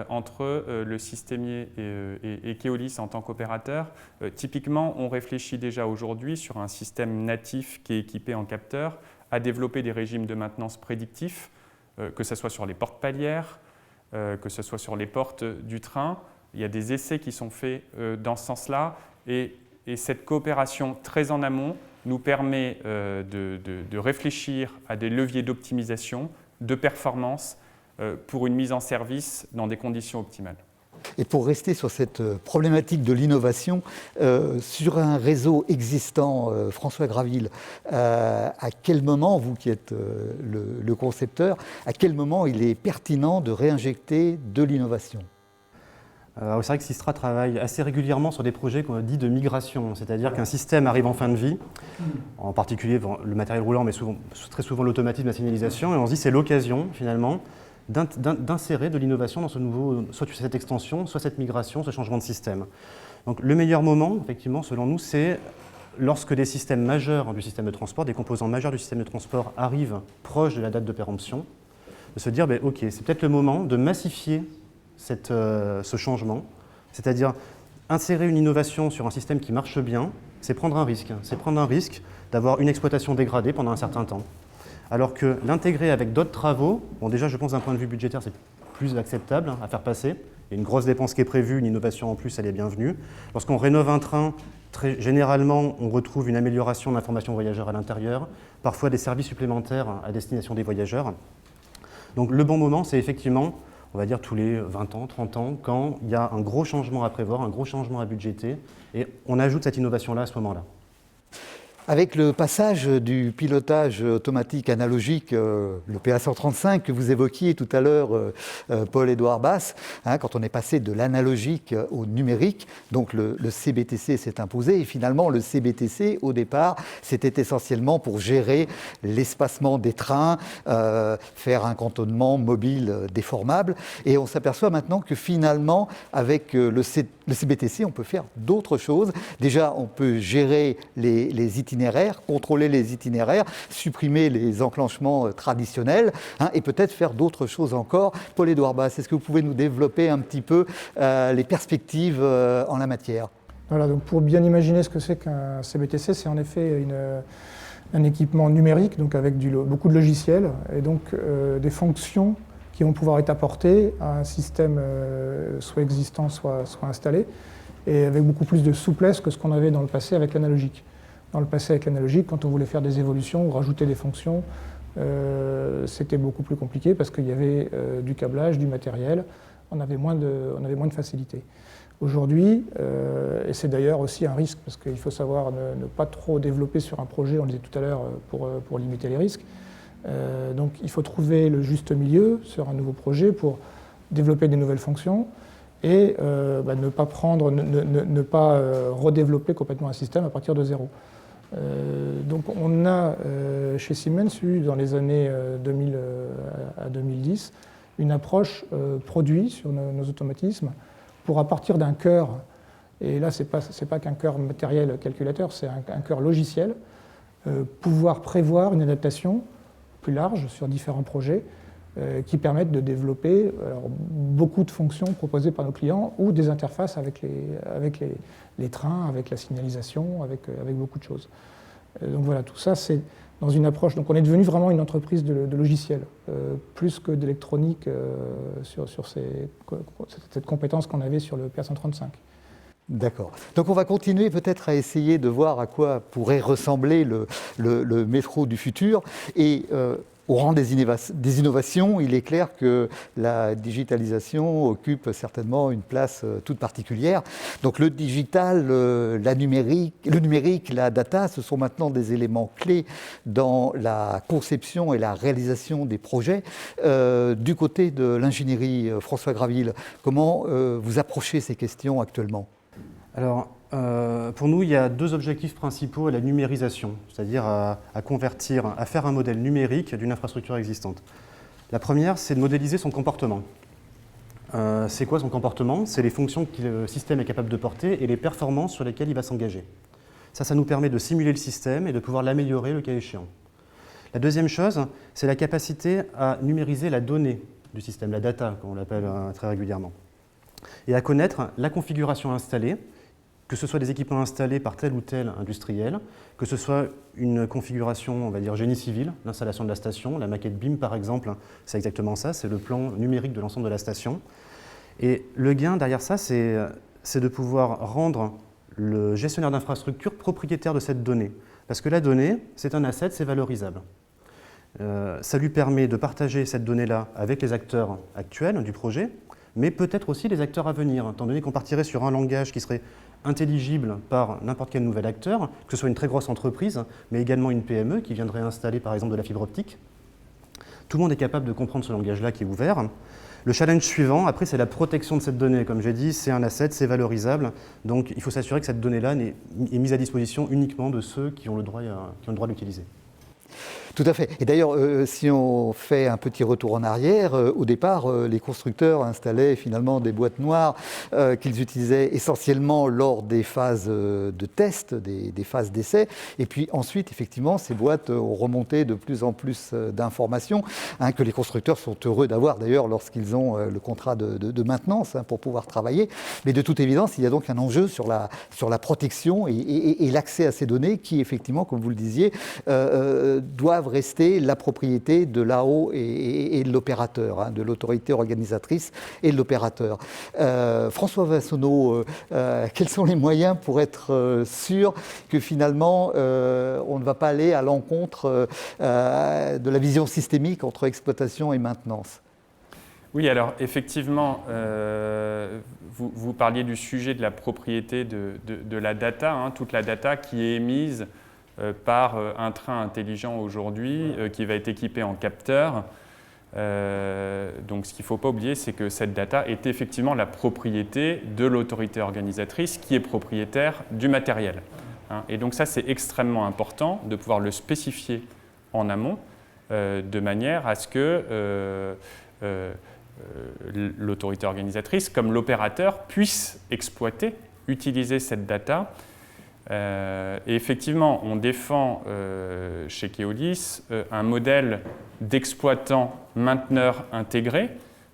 Speaker 4: entre le systémier et Keolis en tant qu'opérateur. Typiquement, on réfléchit déjà aujourd'hui sur un système natif qui est équipé en capteurs à développer des régimes de maintenance prédictifs, que ce soit sur les portes palières, que ce soit sur les portes du train. Il y a des essais qui sont faits dans ce sens-là et cette coopération très en amont nous permet de réfléchir à des leviers d'optimisation, de performance pour une mise en service dans des conditions optimales.
Speaker 1: Et pour rester sur cette problématique de l'innovation, sur un réseau existant, François Graville, à quel moment, vous qui êtes le concepteur, à quel moment il est pertinent de réinjecter de l'innovation ?
Speaker 2: C'est vrai que Systra travaille assez régulièrement sur des projets qu'on dit de migration, c'est-à-dire qu'un système arrive en fin de vie, en particulier le matériel roulant, mais très souvent l'automatisme, la signalisation, et on se dit c'est l'occasion finalement d'insérer de l'innovation dans ce nouveau, soit cette extension, soit cette migration, ce changement de système. Donc le meilleur moment, effectivement, selon nous, c'est lorsque des systèmes majeurs du système de transport, des composants majeurs du système de transport arrivent proches de la date de péremption, de se dire, ok, c'est peut-être le moment de massifier ce changement, c'est-à-dire insérer une innovation sur un système qui marche bien, c'est prendre un risque. C'est prendre un risque d'avoir une exploitation dégradée pendant un certain temps. Alors que l'intégrer avec d'autres travaux, bon déjà je pense d'un point de vue budgétaire c'est plus acceptable à faire passer, il y a une grosse dépense qui est prévue, une innovation en plus elle est bienvenue. Lorsqu'on rénove un train, généralement on retrouve une amélioration de l'information voyageur à l'intérieur, parfois des services supplémentaires à destination des voyageurs. Donc le bon moment c'est effectivement, on va dire tous les 20 ans, 30 ans, quand il y a un gros changement à prévoir, un gros changement à budgéter, et on ajoute cette innovation-là à ce moment-là.
Speaker 1: Avec le passage du pilotage automatique analogique, le PA135 que vous évoquiez tout à l'heure, Paul-Édouard Basse, quand on est passé de l'analogique au numérique, donc le CBTC s'est imposé, et finalement le CBTC au départ c'était essentiellement pour gérer l'espacement des trains, faire un cantonnement mobile déformable, et on s'aperçoit maintenant que finalement avec le CBTC on peut faire d'autres choses. Déjà on peut gérer les itinéraires, contrôler les itinéraires, supprimer les enclenchements traditionnels, et peut-être faire d'autres choses encore. Paul-Édouard Basse, est-ce que vous pouvez nous développer un petit peu les perspectives en la matière?
Speaker 3: Voilà, donc pour bien imaginer ce que c'est qu'un CBTC, c'est en effet un équipement numérique, donc avec beaucoup de logiciels, et donc des fonctions qui vont pouvoir être apportées à un système soit existant, soit installé, et avec beaucoup plus de souplesse que ce qu'on avait dans le passé avec l'analogique. Dans le passé avec l'analogique, quand on voulait faire des évolutions ou rajouter des fonctions, c'était beaucoup plus compliqué parce qu'il y avait du câblage, du matériel, on avait moins de facilité. Aujourd'hui, et c'est d'ailleurs aussi un risque parce qu'il faut savoir ne pas trop développer sur un projet, on le disait tout à l'heure, pour limiter les risques. Donc il faut trouver le juste milieu sur un nouveau projet pour développer des nouvelles fonctions et ne pas redévelopper complètement un système à partir de zéro. Donc on a chez Siemens eu dans les années 2000 à 2010 une approche produit sur nos automatismes pour à partir d'un cœur, et là c'est pas qu'un cœur matériel calculateur, c'est un cœur logiciel, pouvoir prévoir une adaptation plus large sur différents projets qui permettent de développer beaucoup de fonctions proposées par nos clients ou des interfaces avec les trains, avec la signalisation, avec beaucoup de choses. Donc voilà, tout ça c'est dans une approche. Donc on est devenu vraiment une entreprise de logiciels, plus que d'électronique sur cette compétence qu'on avait sur le PA135.
Speaker 1: D'accord. Donc on va continuer peut-être à essayer de voir à quoi pourrait ressembler le métro du futur. Et au rang des innovations, il est clair que la digitalisation occupe certainement une place toute particulière. Donc le digital, le numérique, la data, ce sont maintenant des éléments clés dans la conception et la réalisation des projets. Du côté de l'ingénierie, François Graville, comment vous approchez ces questions actuellement ?
Speaker 2: Alors, pour nous, il y a deux objectifs principaux à la numérisation, c'est-à-dire à faire un modèle numérique d'une infrastructure existante. La première, c'est de modéliser son comportement. C'est quoi son comportement? C'est les fonctions que le système est capable de porter et les performances sur lesquelles il va s'engager. Ça nous permet de simuler le système et de pouvoir l'améliorer le cas échéant. La deuxième chose, c'est la capacité à numériser la donnée du système, la data, comme on l'appelle très régulièrement, et à connaître la configuration installée, que ce soit des équipements installés par tel ou tel industriel, que ce soit une configuration, on va dire, génie civil, l'installation de la station, la maquette BIM par exemple, c'est exactement ça, c'est le plan numérique de l'ensemble de la station. Et le gain derrière ça, c'est de pouvoir rendre le gestionnaire d'infrastructure propriétaire de cette donnée. Parce que la donnée, c'est un asset, c'est valorisable. Ça lui permet de partager cette donnée-là avec les acteurs actuels du projet, mais peut-être aussi les acteurs à venir, étant donné qu'on partirait sur un langage qui serait intelligible par n'importe quel nouvel acteur, que ce soit une très grosse entreprise, mais également une PME qui viendrait installer par exemple de la fibre optique. Tout le monde est capable de comprendre ce langage-là qui est ouvert. Le challenge suivant, après, c'est la protection de cette donnée. Comme j'ai dit, c'est un asset, c'est valorisable, donc il faut s'assurer que cette donnée-là est mise à disposition uniquement de ceux qui ont le droit de l'utiliser.
Speaker 1: Tout à fait. Et d'ailleurs, si on fait un petit retour en arrière, au départ, les constructeurs installaient finalement des boîtes noires qu'ils utilisaient essentiellement lors des phases de test, des phases d'essai. Et puis ensuite, effectivement, ces boîtes ont remonté de plus en plus d'informations que les constructeurs sont heureux d'avoir d'ailleurs lorsqu'ils ont le contrat de maintenance pour pouvoir travailler. Mais de toute évidence, il y a donc un enjeu sur la protection et l'accès à ces données qui, effectivement, comme vous le disiez, doivent rester la propriété de l'AO et de l'opérateur, de l'autorité organisatrice et de l'opérateur. François Vassonneau, quels sont les moyens pour être sûr que finalement on ne va pas aller à l'encontre de la vision systémique entre exploitation et maintenance?
Speaker 4: Oui, alors effectivement, vous parliez du sujet de la propriété de la data, toute la data qui est émise par un train intelligent aujourd'hui qui va être équipé en capteurs. Donc ce qu'il ne faut pas oublier, c'est que cette data est effectivement la propriété de l'autorité organisatrice qui est propriétaire du matériel. Et donc ça, c'est extrêmement important de pouvoir le spécifier en amont de manière à ce que l'autorité organisatrice, comme l'opérateur, puisse exploiter, utiliser cette data. Et effectivement, on défend chez Keolis un modèle d'exploitant-mainteneur intégré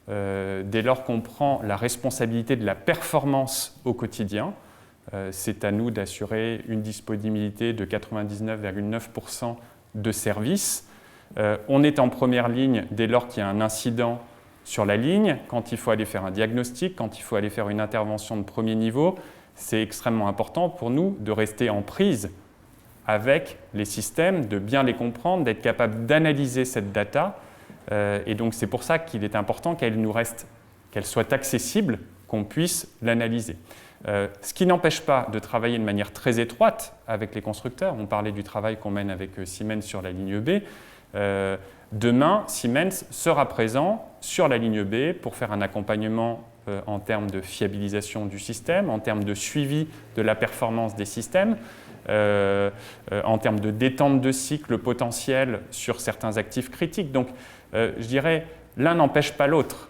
Speaker 4: dès lors qu'on prend la responsabilité de la performance au quotidien. C'est à nous d'assurer une disponibilité de 99,9% de services. On est en première ligne dès lors qu'il y a un incident sur la ligne, quand il faut aller faire un diagnostic, quand il faut aller faire une intervention de premier niveau. C'est extrêmement important pour nous de rester en prise avec les systèmes, de bien les comprendre, d'être capable d'analyser cette data. Et donc c'est pour ça qu'il est important qu'elle nous reste, qu'elle soit accessible, qu'on puisse l'analyser. Ce qui n'empêche pas de travailler de manière très étroite avec les constructeurs. On parlait du travail qu'on mène avec Siemens sur la ligne B. Demain, Siemens sera présent sur la ligne B pour faire un accompagnement en termes de fiabilisation du système, en termes de suivi de la performance des systèmes, en termes de détente de cycle potentiel sur certains actifs critiques. Donc, je dirais, l'un n'empêche pas l'autre.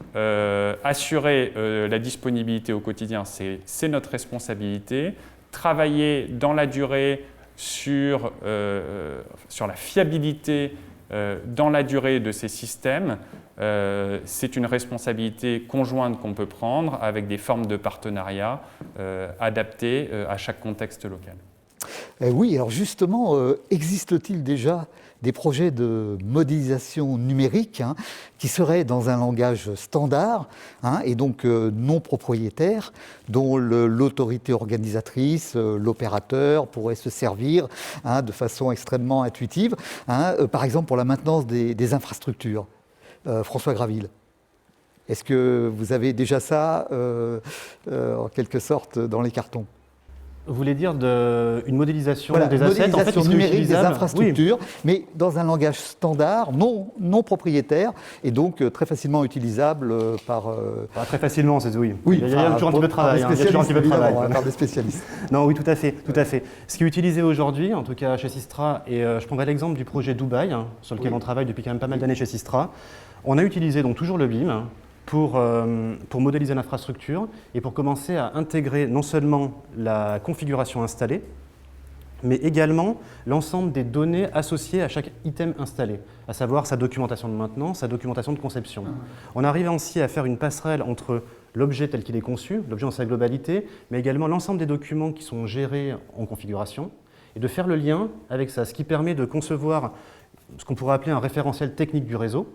Speaker 4: Assurer la disponibilité au quotidien, c'est notre responsabilité. Travailler dans la durée sur la fiabilité dans la durée de ces systèmes, c'est une responsabilité conjointe qu'on peut prendre avec des formes de partenariat adaptées à chaque contexte local.
Speaker 1: Oui, alors justement, existe-t-il déjà des projets de modélisation numérique qui seraient dans un langage standard et donc non propriétaire, dont l'autorité organisatrice, l'opérateur pourrait se servir de façon extrêmement intuitive, par exemple pour la maintenance des infrastructures. François Graville, est-ce que vous avez déjà ça en quelque sorte dans les cartons ?
Speaker 2: Vous voulez dire une modélisation des assets,
Speaker 1: modélisation
Speaker 2: en fait,
Speaker 1: numérique des infrastructures,
Speaker 2: oui,
Speaker 1: mais dans un langage standard, non propriétaire, et donc très facilement utilisable par...
Speaker 2: très facilement, c'est oui.
Speaker 1: Oui.
Speaker 2: Il y a toujours un petit peu de travail. Il y a toujours un petit peu de travail.
Speaker 1: Par des spécialistes.
Speaker 2: Non, oui, tout à fait, tout à fait. Ce qui est utilisé aujourd'hui, en tout cas chez Systra, et je prendrai l'exemple du projet Dubaï, sur lequel on travaille depuis quand même pas mal d'années chez Systra. On a utilisé donc toujours le BIM pour modéliser l'infrastructure et pour commencer à intégrer non seulement la configuration installée, mais également l'ensemble des données associées à chaque item installé, à savoir sa documentation de maintenance, sa documentation de conception. On arrive ainsi à faire une passerelle entre l'objet tel qu'il est conçu, l'objet dans sa globalité, mais également l'ensemble des documents qui sont gérés en configuration, et de faire le lien avec ça, ce qui permet de concevoir ce qu'on pourrait appeler un référentiel technique du réseau,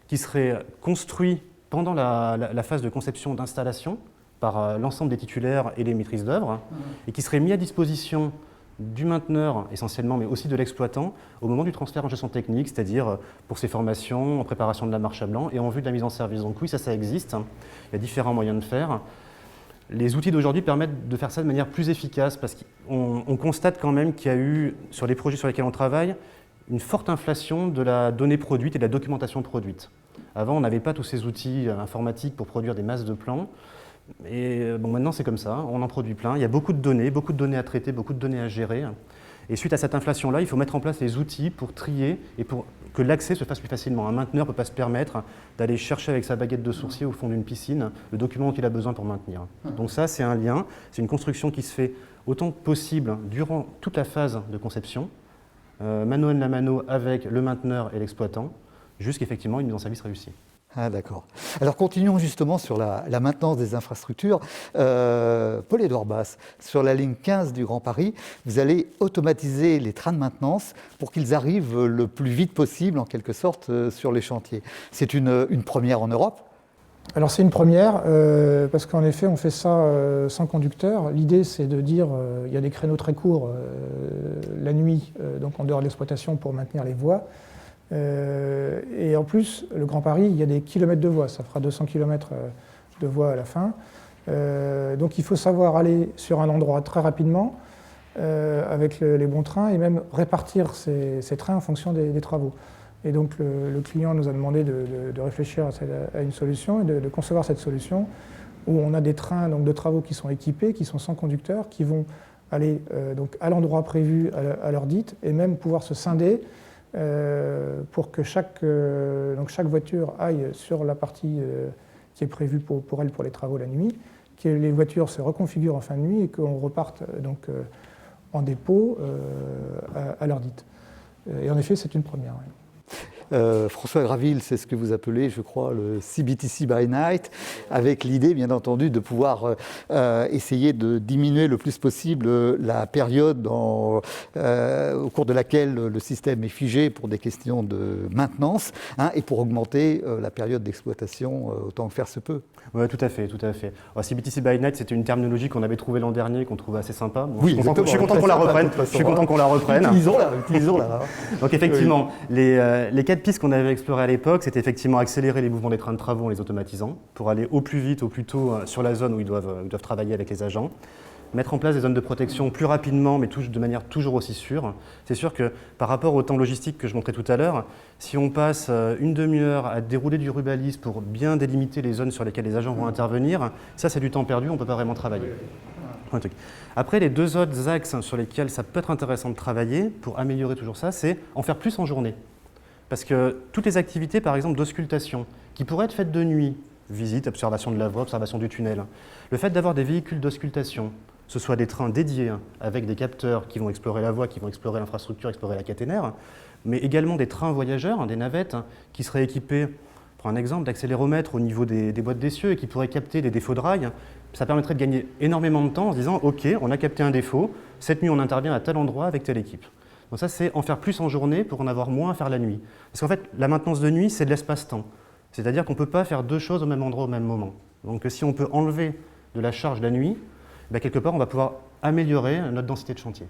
Speaker 2: qui serait construit pendant la phase de conception d'installation par l'ensemble des titulaires et les maîtrises d'œuvre, et qui serait mis à disposition du mainteneur essentiellement, mais aussi de l'exploitant, au moment du transfert en gestion technique, c'est-à-dire pour ses formations, en préparation de la marche à blanc et en vue de la mise en service. Donc oui, ça existe, il y a différents moyens de faire. Les outils d'aujourd'hui permettent de faire ça de manière plus efficace, parce qu'on constate quand même qu'il y a eu, sur les projets sur lesquels on travaille, une forte inflation de la donnée produite et de la documentation produite. Avant, on n'avait pas tous ces outils informatiques pour produire des masses de plans. Et bon, maintenant, c'est comme ça, on en produit plein. Il y a beaucoup de données à traiter, beaucoup de données à gérer. Et suite à cette inflation-là, il faut mettre en place les outils pour trier et pour que l'accès se fasse plus facilement. Un mainteneur ne peut pas se permettre d'aller chercher avec sa baguette de sourcier au fond d'une piscine le document dont il a besoin pour maintenir. Donc ça, c'est un lien, c'est une construction qui se fait autant que possible durant toute la phase de conception, mano à mano avec le mainteneur et l'exploitant, jusqu'effectivement une mise en service réussie.
Speaker 1: Ah d'accord. Alors continuons justement sur la maintenance des infrastructures. Paul-Édouard Basse, sur la ligne 15 du Grand Paris, vous allez automatiser les trains de maintenance pour qu'ils arrivent le plus vite possible, en quelque sorte, sur les chantiers. C'est une première en Europe ?
Speaker 3: Alors c'est une première, parce qu'en effet on fait ça sans conducteur. L'idée c'est de dire il y a des créneaux très courts la nuit, donc en dehors de l'exploitation pour maintenir les voies. Et en plus, le Grand Paris, il y a des kilomètres de voies, ça fera 200 km de voies à la fin. Donc il faut savoir aller sur un endroit très rapidement, avec les bons trains et même répartir ces trains en fonction des travaux. Et donc le client nous a demandé de réfléchir à une solution et de concevoir cette solution où on a des trains donc, de travaux qui sont équipés, qui sont sans conducteur, qui vont aller donc, à l'endroit prévu à l'heure dite et même pouvoir se scinder pour que chaque voiture aille sur la partie qui est prévue pour elle pour les travaux la nuit, que les voitures se reconfigurent en fin de nuit et qu'on reparte donc, en dépôt à l'heure dite. Et en effet, c'est une première. Ouais.
Speaker 1: François Graville, c'est ce que vous appelez, je crois, le CBTC by Night, avec l'idée, bien entendu, de pouvoir essayer de diminuer le plus possible la période au cours de laquelle le système est figé pour des questions de maintenance, hein, et pour augmenter la période d'exploitation autant que faire se peut.
Speaker 2: Oui, tout à fait, tout à fait. Alors, CBTC by Night, c'était une terminologie qu'on avait trouvée l'an dernier, qu'on trouvait assez sympa. Bon,
Speaker 1: oui,
Speaker 2: je suis content qu'on la reprenne. Je suis content qu'on la reprenne.
Speaker 1: Utilisons-la.
Speaker 2: Donc effectivement, oui. Les 4 pistes qu'on avait explorées à l'époque, c'était effectivement accélérer les mouvements des trains de travaux en les automatisant pour aller au plus vite, au plus tôt sur la zone où ils doivent travailler avec les agents. Mettre en place des zones de protection plus rapidement, mais de manière toujours aussi sûre. C'est sûr que par rapport au temps logistique que je montrais tout à l'heure, si on passe une demi-heure à dérouler du rubalise pour bien délimiter les zones sur lesquelles les agents vont intervenir, ça c'est du temps perdu, on ne peut pas vraiment travailler. Après, les 2 autres axes sur lesquels ça peut être intéressant de travailler pour améliorer toujours ça, c'est en faire plus en journée. Parce que toutes les activités, par exemple, d'auscultation, qui pourraient être faites de nuit, visite, observation de la voie, observation du tunnel, le fait d'avoir des véhicules d'auscultation, ce soit des trains dédiés avec des capteurs qui vont explorer la voie, qui vont explorer l'infrastructure, explorer la caténaire, mais également des trains voyageurs, des navettes qui seraient équipées, pour un exemple, d'accéléromètres au niveau des boîtes d'essieu et qui pourraient capter des défauts de rail. Ça permettrait de gagner énormément de temps en se disant « Ok, on a capté un défaut, cette nuit on intervient à tel endroit avec telle équipe ». Donc ça, c'est en faire plus en journée pour en avoir moins à faire la nuit. Parce qu'en fait, la maintenance de nuit, c'est de l'espace-temps. C'est-à-dire qu'on ne peut pas faire 2 choses au même endroit au même moment. Donc si on peut enlever de la charge la nuit, ben, quelque part, on va pouvoir améliorer notre densité de chantier.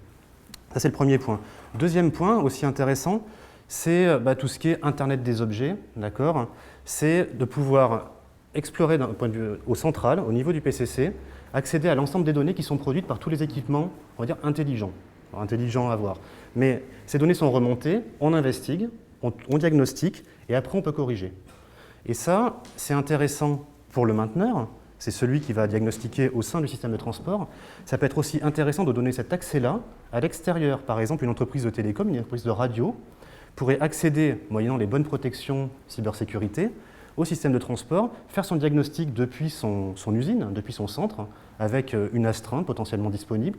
Speaker 2: Ça, c'est le premier point. Deuxième point, aussi intéressant, c'est tout ce qui est Internet des objets, d'accord ? C'est de pouvoir explorer d'un point de vue au central, au niveau du PCC, accéder à l'ensemble des données qui sont produites par tous les équipements, on va dire, intelligents. Alors, intelligents à voir. Mais ces données sont remontées, on investigue, on diagnostique, et après on peut corriger. Et ça, c'est intéressant pour le mainteneur, c'est celui qui va diagnostiquer au sein du système de transport. Ça peut être aussi intéressant de donner cet accès-là à l'extérieur. Par exemple, une entreprise de télécom, une entreprise de radio, pourrait accéder, moyennant les bonnes protections cybersécurité, au système de transport, faire son diagnostic depuis son usine, depuis son centre, avec une astreinte potentiellement disponible,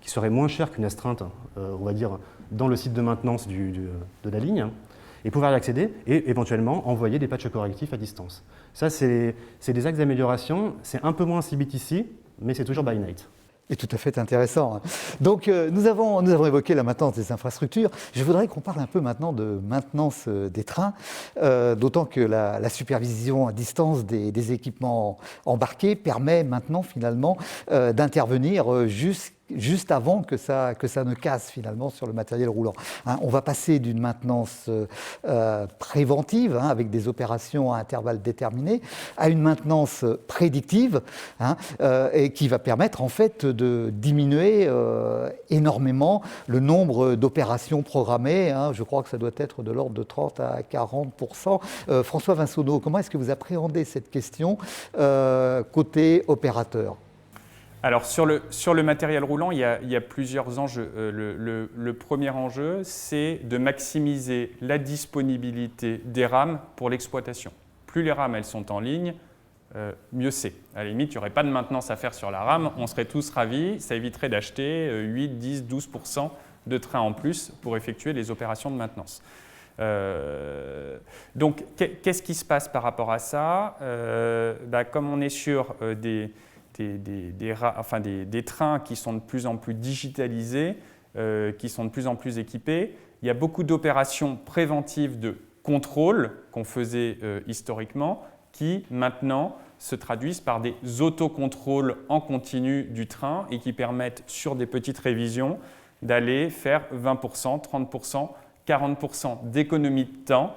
Speaker 2: qui serait moins chère qu'une astreinte, on va dire, dans le site de maintenance de la ligne, et pouvoir y accéder et éventuellement envoyer des patchs correctifs à distance. Ça, c'est des axes d'amélioration. C'est un peu moins CBTC, mais c'est toujours by night.
Speaker 1: Et tout à fait intéressant. Donc nous avons évoqué la maintenance des infrastructures. Je voudrais qu'on parle un peu maintenant de maintenance des trains, d'autant que la supervision à distance des équipements embarqués permet maintenant finalement d'intervenir juste avant que ça ne casse finalement sur le matériel roulant. Hein, on va passer d'une maintenance préventive, hein, avec des opérations à intervalles déterminés, à une maintenance prédictive, hein, et qui va permettre en fait de diminuer énormément le nombre d'opérations programmées. Hein, je crois que ça doit être de l'ordre de 30 à 40%. François Vinsonneau, comment est-ce que vous appréhendez cette question côté opérateur ?
Speaker 4: Alors sur le matériel roulant, il y a plusieurs enjeux. Le premier enjeu, c'est de maximiser la disponibilité des rames pour l'exploitation. Plus les rames elles sont en ligne, mieux c'est. À la limite, il n'y aurait pas de maintenance à faire sur la rame, on serait tous ravis, ça éviterait d'acheter 8, 10, 12% de trains en plus pour effectuer les opérations de maintenance. Donc, qu'est-ce qui se passe par rapport à ça ? Comme on est sur des trains qui sont de plus en plus digitalisés, qui sont de plus en plus équipés. Il y a beaucoup d'opérations préventives de contrôle qu'on faisait historiquement qui maintenant se traduisent par des autocontrôles en continu du train et qui permettent sur des petites révisions d'aller faire 20%, 30%, 40% d'économie de temps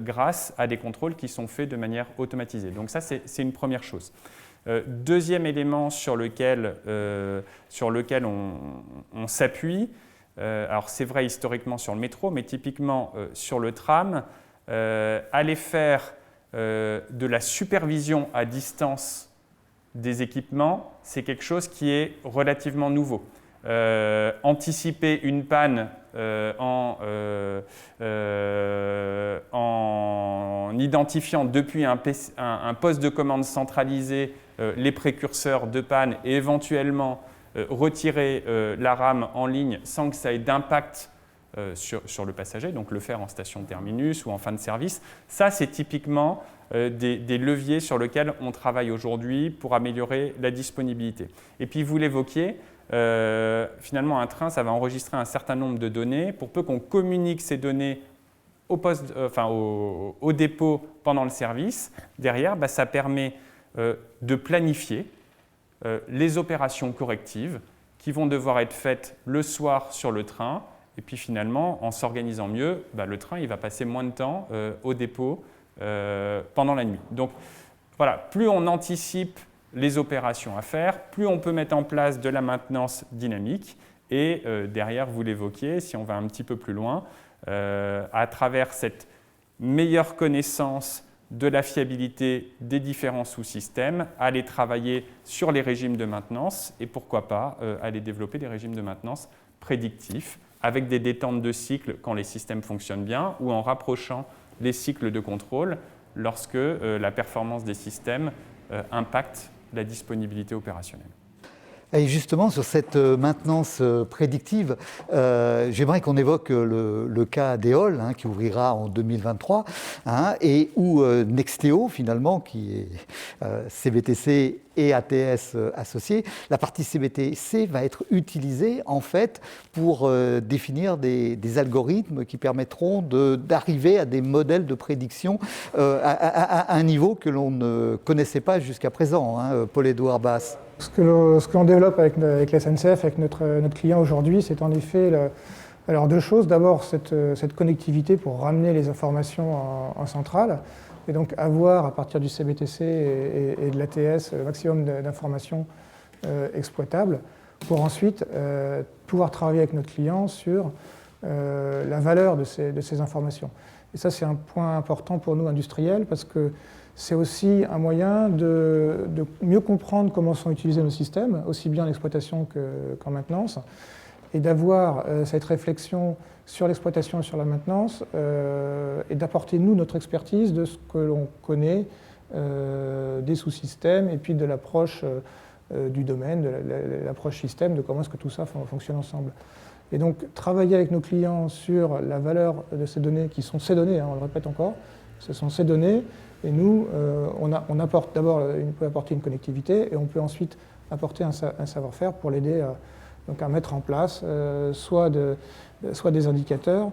Speaker 4: grâce à des contrôles qui sont faits de manière automatisée. Donc ça, c'est une première chose. Deuxième élément sur lequel on s'appuie, alors c'est vrai historiquement sur le métro, mais typiquement sur le tram, aller faire de la supervision à distance des équipements, c'est quelque chose qui est relativement nouveau. Anticiper une panne en identifiant depuis un poste de commande centralisé les précurseurs de panne et éventuellement retirer la rame en ligne sans que ça ait d'impact sur le passager, donc le faire en station terminus ou en fin de service. Ça, c'est typiquement des leviers sur lesquels on travaille aujourd'hui pour améliorer la disponibilité. Et puis, vous l'évoquiez, finalement, un train, ça va enregistrer un certain nombre de données. Pour peu qu'on communique ces données au dépôt pendant le service, derrière, ça permet de planifier les opérations correctives qui vont devoir être faites le soir sur le train. Et puis finalement, en s'organisant mieux, le train il va passer moins de temps au dépôt pendant la nuit. Donc voilà, plus on anticipe les opérations à faire, plus on peut mettre en place de la maintenance dynamique. Et derrière, vous l'évoquiez, si on va un petit peu plus loin, à travers cette meilleure connaissance de la fiabilité des différents sous-systèmes, aller travailler sur les régimes de maintenance et pourquoi pas aller développer des régimes de maintenance prédictifs avec des détentes de cycle quand les systèmes fonctionnent bien ou en rapprochant les cycles de contrôle lorsque la performance des systèmes impacte la disponibilité opérationnelle.
Speaker 1: Et justement, sur cette maintenance prédictive, j'aimerais qu'on évoque le cas d'Eole, qui ouvrira en 2023, et où Nexteo, finalement, qui est CBTC et ATS associés, la partie CBTC va être utilisée, en fait, pour définir des algorithmes qui permettront d'arriver à des modèles de prédiction à un niveau que l'on ne connaissait pas jusqu'à présent, Paul-Édouard Basse.
Speaker 3: Ce que l'on développe avec la SNCF, avec notre client aujourd'hui, c'est en effet alors deux choses. D'abord, cette connectivité pour ramener les informations en centrale, et donc avoir à partir du CBTC et de l'ATS le maximum d'informations exploitables, pour ensuite pouvoir travailler avec notre client sur la valeur de ces informations. Et ça, c'est un point important pour nous industriels, parce que c'est aussi un moyen de mieux comprendre comment sont utilisés nos systèmes, aussi bien en exploitation qu'en maintenance, et d'avoir cette réflexion sur l'exploitation et sur la maintenance, et d'apporter, nous, notre expertise de ce que l'on connaît des sous-systèmes, et puis de l'approche du domaine, de l'approche système, de comment est-ce que tout ça fonctionne ensemble. Et donc, travailler avec nos clients sur la valeur de ces données, qui sont ces données, on le répète encore, ce sont ces données. Et nous, on apporte d'abord, on peut apporter une connectivité et on peut ensuite apporter un savoir-faire pour l'aider à mettre en place soit des indicateurs,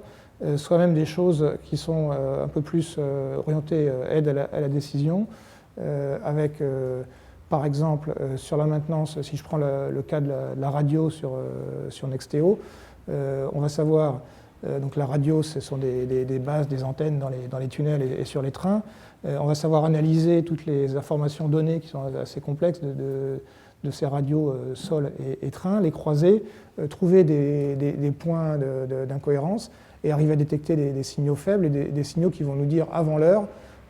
Speaker 3: soit même des choses qui sont un peu plus orientées aide à la décision, avec par exemple sur la maintenance, si je prends le cas de la radio sur Nexteo, on va savoir, donc la radio, ce sont des bases, des antennes dans les tunnels et sur les trains. On va savoir analyser toutes les informations données qui sont assez complexes de ces radios sol et train, les croiser, trouver des points d'incohérence et arriver à détecter des signaux faibles et des signaux qui vont nous dire avant l'heure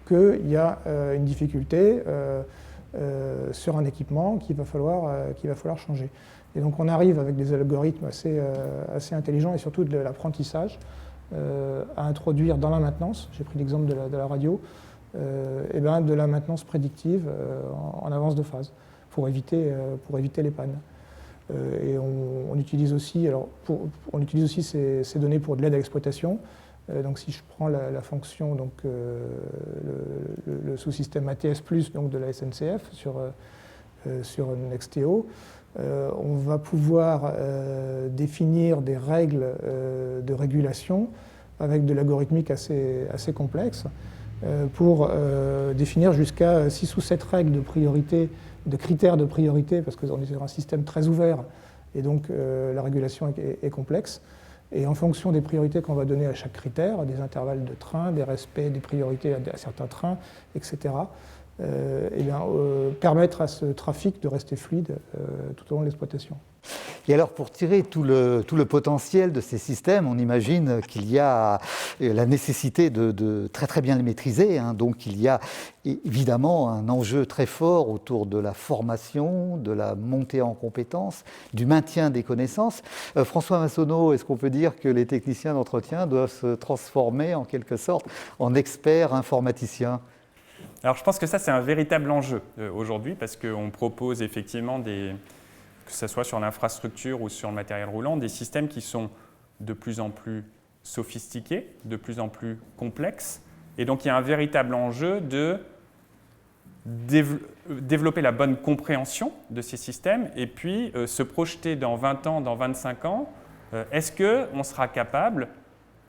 Speaker 3: qu'il y a une difficulté sur un équipement qu'il va falloir changer. Et donc on arrive avec des algorithmes assez intelligents et surtout de l'apprentissage à introduire dans la maintenance, j'ai pris l'exemple de la radio, de la maintenance prédictive en avance de phase pour éviter les pannes. Et on utilise aussi, ces données pour de l'aide à l'exploitation. Donc si je prends la fonction, donc, le sous-système ATS+, donc de la SNCF sur Nexteo, on va pouvoir définir des règles de régulation avec de l'algorithmique assez complexe pour définir jusqu'à 6 ou 7 règles de priorité, de critères de priorité, parce qu'on est sur un système très ouvert et donc la régulation est complexe. Et en fonction des priorités qu'on va donner à chaque critère, des intervalles de train, des respects des priorités à certains trains, etc., permettre à ce trafic de rester fluide tout au long de l'exploitation.
Speaker 1: Et alors, pour tirer tout le potentiel de ces systèmes, on imagine qu'il y a la nécessité de très très bien les maîtriser. Donc, il y a évidemment un enjeu très fort autour de la formation, de la montée en compétences, du maintien des connaissances. François Massonneau, est-ce qu'on peut dire que les techniciens d'entretien doivent se transformer en quelque sorte en experts informaticiens ?
Speaker 4: Alors, je pense que ça, c'est un véritable enjeu aujourd'hui, parce qu'on propose effectivement que ce soit sur l'infrastructure ou sur le matériel roulant, des systèmes qui sont de plus en plus sophistiqués, de plus en plus complexes. Et donc, il y a un véritable enjeu de développer la bonne compréhension de ces systèmes et puis se projeter dans 20 ans, dans 25 ans. Est-ce qu'on sera capable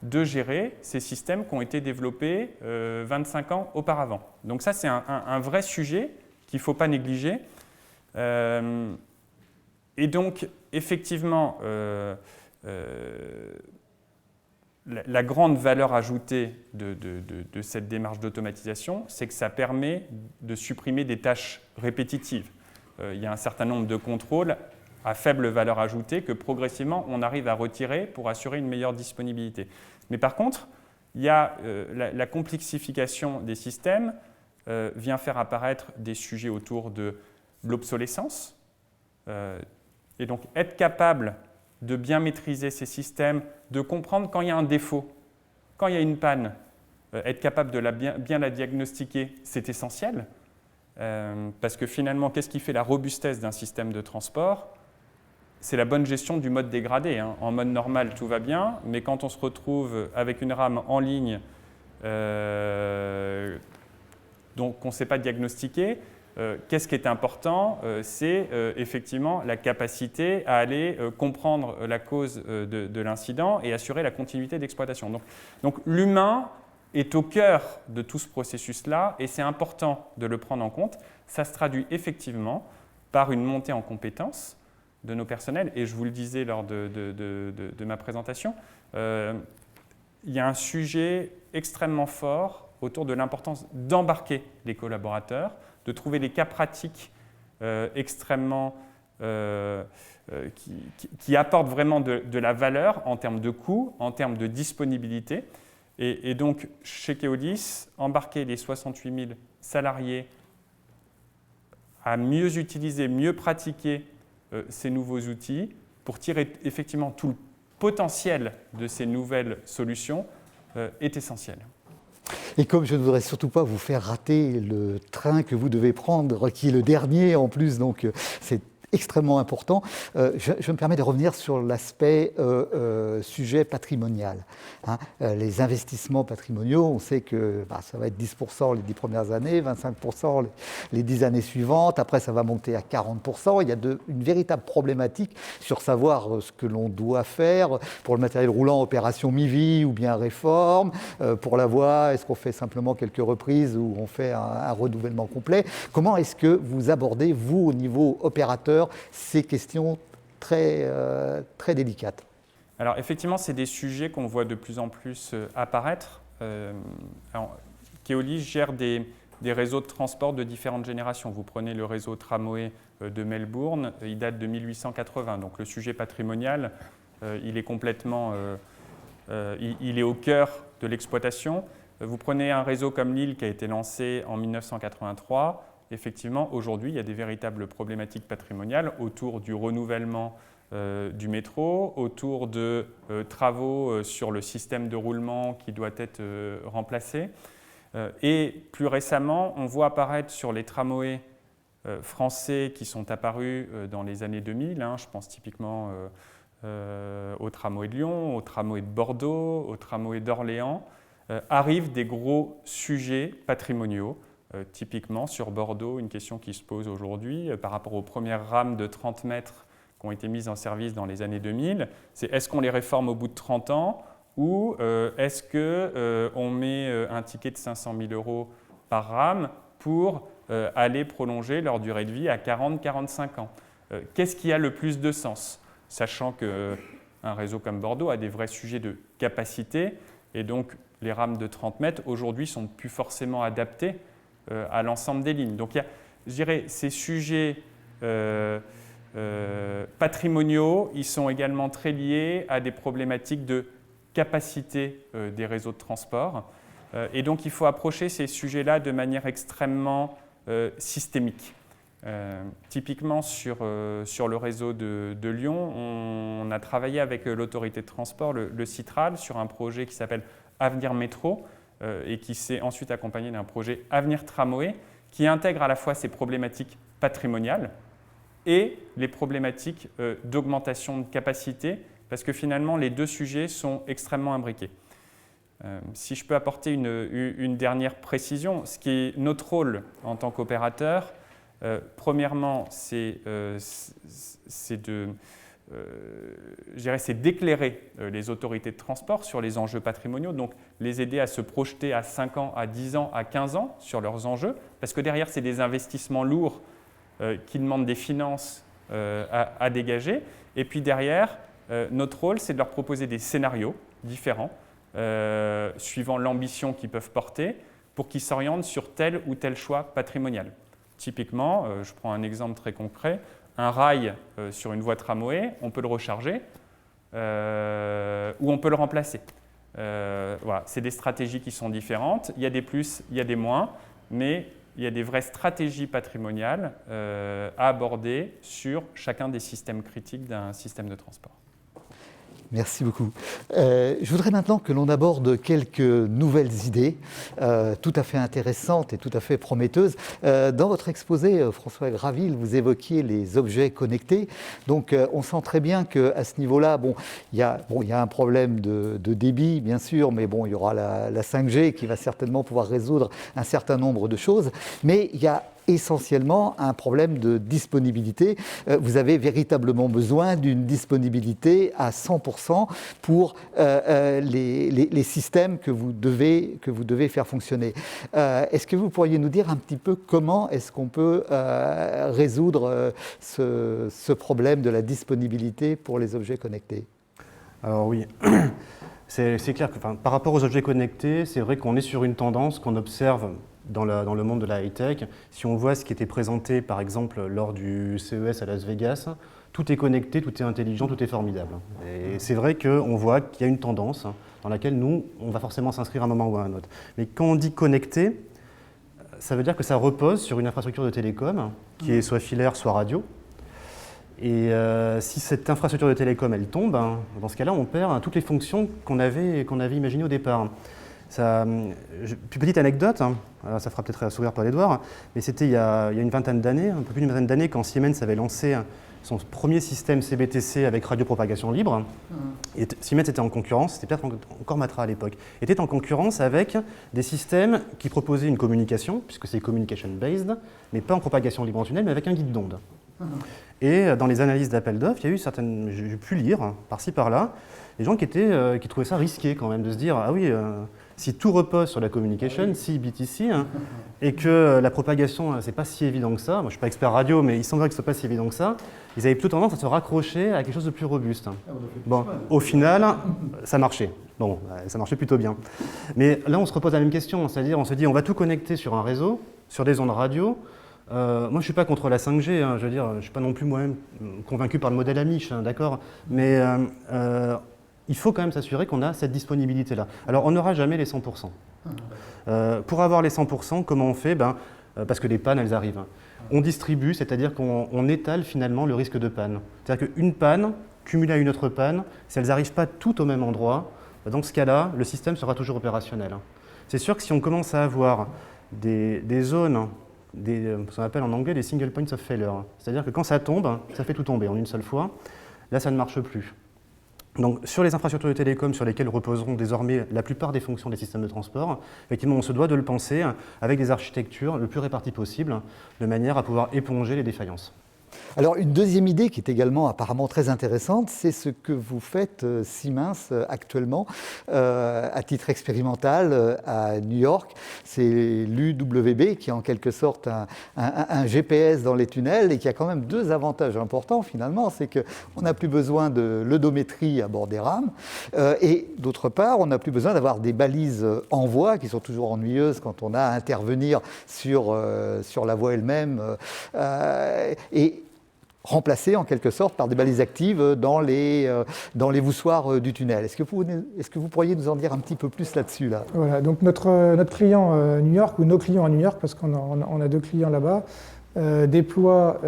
Speaker 4: de gérer ces systèmes qui ont été développés 25 ans auparavant? Donc ça, c'est un vrai sujet qu'il ne faut pas négliger. Et donc, effectivement, la grande valeur ajoutée de cette démarche d'automatisation, c'est que ça permet de supprimer des tâches répétitives. Il y a un certain nombre de contrôles à faible valeur ajoutée que progressivement on arrive à retirer pour assurer une meilleure disponibilité. Mais par contre, il y a la complexification des systèmes vient faire apparaître des sujets autour de l'obsolescence. Et donc être capable de bien maîtriser ces systèmes, de comprendre quand il y a un défaut, quand il y a une panne, être capable de bien la diagnostiquer, c'est essentiel. Parce que finalement, qu'est-ce qui fait la robustesse d'un système de transport? C'est la bonne gestion du mode dégradé. En mode normal, tout va bien, mais quand on se retrouve avec une rame en ligne donc on ne sait pas diagnostiquer, qu'est-ce qui est important? C'est effectivement la capacité à aller comprendre la cause de l'incident et assurer la continuité d'exploitation. Donc l'humain est au cœur de tout ce processus-là et c'est important de le prendre en compte. Ça se traduit effectivement par une montée en compétences de nos personnels. Et je vous le disais lors de ma présentation, il y a un sujet extrêmement fort autour de l'importance d'embarquer les collaborateurs, de trouver des cas pratiques extrêmement qui apportent vraiment de la valeur en termes de coût, en termes de disponibilité. Et donc, chez Keolis, embarquer les 68 000 salariés à mieux utiliser, mieux pratiquer ces nouveaux outils pour tirer effectivement tout le potentiel de ces nouvelles solutions est essentiel.
Speaker 1: Et comme je ne voudrais surtout pas vous faire rater le train que vous devez prendre, qui est le dernier en plus, donc c'est extrêmement important, je me permets de revenir sur l'aspect sujet patrimonial. Les investissements patrimoniaux, on sait que ça va être 10% les 10 premières années, 25% les 10 années suivantes, après ça va monter à 40%. Il y a une véritable problématique sur savoir ce que l'on doit faire pour le matériel roulant, opération mi-vie ou bien réforme. Pour la voie, est-ce qu'on fait simplement quelques reprises ou on fait un renouvellement complet? Comment est-ce que vous abordez, vous, au niveau opérateur, ces questions très délicates?
Speaker 4: Alors effectivement, c'est des sujets qu'on voit de plus en plus apparaître. Keolis gère des réseaux de transport de différentes générations. Vous prenez le réseau tramway de Melbourne, il date de 1880. Donc le sujet patrimonial, il est complètement, il est au cœur de l'exploitation. Vous prenez un réseau comme Lille qui a été lancé en 1983. Effectivement, aujourd'hui, il y a des véritables problématiques patrimoniales autour du renouvellement du métro, autour de travaux sur le système de roulement qui doit être remplacé. Et plus récemment, on voit apparaître sur les tramways français qui sont apparus dans les années 2000, je pense typiquement au tramway de Lyon, au tramway de Bordeaux, au tramway d'Orléans, arrivent des gros sujets patrimoniaux. Typiquement, sur Bordeaux, une question qui se pose aujourd'hui par rapport aux premières rames de 30 mètres qui ont été mises en service dans les années 2000, c'est est-ce qu'on les réforme au bout de 30 ans ou est-ce qu'on met un ticket de 500 000 € par rame pour aller prolonger leur durée de vie à 40-45 ans? Qu'est-ce qui a le plus de sens? Sachant qu'un réseau comme Bordeaux a des vrais sujets de capacité et donc les rames de 30 mètres aujourd'hui ne sont plus forcément adaptées à l'ensemble des lignes. Donc, je dirais, ces sujets patrimoniaux, ils sont également très liés à des problématiques de capacité des réseaux de transport. Et donc, il faut approcher ces sujets-là de manière extrêmement systémique. Typiquement, sur le réseau de Lyon, on a travaillé avec l'autorité de transport, le Citral, sur un projet qui s'appelle Avenir Métro et qui s'est ensuite accompagné d'un projet Avenir Tramway qui intègre à la fois ces problématiques patrimoniales et les problématiques d'augmentation de capacité, parce que finalement, les deux sujets sont extrêmement imbriqués. Si je peux apporter une dernière précision, ce qui est notre rôle en tant qu'opérateur, premièrement, c'est d'éclairer les autorités de transport sur les enjeux patrimoniaux, donc les aider à se projeter à 5 ans, à 10 ans, à 15 ans sur leurs enjeux, parce que derrière, c'est des investissements lourds qui demandent des finances à dégager. Et puis derrière, notre rôle, c'est de leur proposer des scénarios différents, suivant l'ambition qu'ils peuvent porter, pour qu'ils s'orientent sur tel ou tel choix patrimonial. Typiquement, je prends un exemple très concret, un rail sur une voie tramway, on peut le recharger ou on peut le remplacer. Voilà, c'est des stratégies qui sont différentes, il y a des plus, il y a des moins, mais il y a des vraies stratégies patrimoniales à aborder sur chacun des systèmes critiques d'un système de transport.
Speaker 1: Merci beaucoup. Je voudrais maintenant que l'on aborde quelques nouvelles idées tout à fait intéressantes et tout à fait prometteuses. Dans votre exposé, François Graville, vous évoquiez les objets connectés. Donc, on sent très bien qu'à ce niveau-là, il y a un problème de débit, bien sûr, mais il y aura la 5G qui va certainement pouvoir résoudre un certain nombre de choses. Mais il y a essentiellement un problème de disponibilité. Vous avez véritablement besoin d'une disponibilité à 100% pour les systèmes que vous devez faire fonctionner. Est-ce que vous pourriez nous dire un petit peu comment est-ce qu'on peut résoudre ce problème de la disponibilité pour les objets connectés?
Speaker 2: Alors oui, c'est clair que par rapport aux objets connectés, c'est vrai qu'on est sur une tendance qu'on observe dans le monde de la high-tech. Si on voit ce qui était présenté, par exemple, lors du CES à Las Vegas, tout est connecté, tout est intelligent, tout est formidable. Et c'est vrai qu'on voit qu'il y a une tendance dans laquelle nous, on va forcément s'inscrire à un moment ou à un autre. Mais quand on dit connecté, ça veut dire que ça repose sur une infrastructure de télécom qui est soit filaire, soit radio. Et si cette infrastructure de télécom, elle tombe, dans ce cas-là, on perd toutes les fonctions qu'on avait imaginées au départ. Petite anecdote, ça fera peut-être sourire par les doigts, mais c'était il y a une vingtaine d'années, un peu plus d'une vingtaine d'années, quand Siemens avait lancé son premier système CBTC avec radiopropagation libre. Et Siemens était en concurrence, c'était peut-être encore Matra à l'époque, était en concurrence avec des systèmes qui proposaient une communication, puisque c'est communication-based, mais pas en propagation libre en tunnel, mais avec un guide d'onde. Et dans les analyses d'appel d'offres, il y a eu certaines, j'ai pu lire, par-ci par-là, des gens qui trouvaient ça risqué quand même, de se dire, ah oui, si tout repose sur la communication, CBTC, et que la propagation, c'est pas si évident que ça, moi je ne suis pas expert radio, mais il semblerait que ce soit pas si évident que ça, ils avaient plutôt tendance à se raccrocher à quelque chose de plus robuste. Bon, au final, ça marchait. Bon, ça marchait plutôt bien. Mais là, on se repose la même question, c'est-à-dire on se dit, on va tout connecter sur un réseau, sur des ondes radio. Moi, je ne suis pas contre la 5G, je veux dire, je ne suis pas non plus moi-même convaincu par le modèle Amish, d'accord, mais il faut quand même s'assurer qu'on a cette disponibilité-là. Alors, on n'aura jamais les 100%. Pour avoir les 100%, comment on fait? Parce que les pannes, elles arrivent. On distribue, c'est-à-dire qu'on étale finalement le risque de panne. C'est-à-dire qu'une panne, cumulée à une autre panne, si elles n'arrivent pas toutes au même endroit, dans ce cas-là, le système sera toujours opérationnel. C'est sûr que si on commence à avoir des zones, ce qu'on appelle en anglais des single points of failure, c'est-à-dire que quand ça tombe, ça fait tout tomber en une seule fois, là ça ne marche plus. Donc sur les infrastructures de télécom sur lesquelles reposeront désormais la plupart des fonctions des systèmes de transport, effectivement on se doit de le penser avec des architectures le plus réparties possible, de manière à pouvoir éponger les défaillances.
Speaker 1: Alors une deuxième idée qui est également apparemment très intéressante, c'est ce que vous faites Siemens actuellement à titre expérimental à New York. C'est l'UWB qui est en quelque sorte un GPS dans les tunnels et qui a quand même deux avantages importants finalement. C'est qu'on n'a plus besoin de l'odométrie à bord des rames et d'autre part on n'a plus besoin d'avoir des balises en voie qui sont toujours ennuyeuses quand on a à intervenir sur la voie elle-même et remplacées en quelque sorte par des balises actives dans les voussoirs du tunnel. Est-ce que vous pourriez nous en dire un petit peu plus là-dessus là?
Speaker 3: Voilà, donc notre client à New York, ou nos clients à New York, parce qu'on a deux clients là-bas, déploie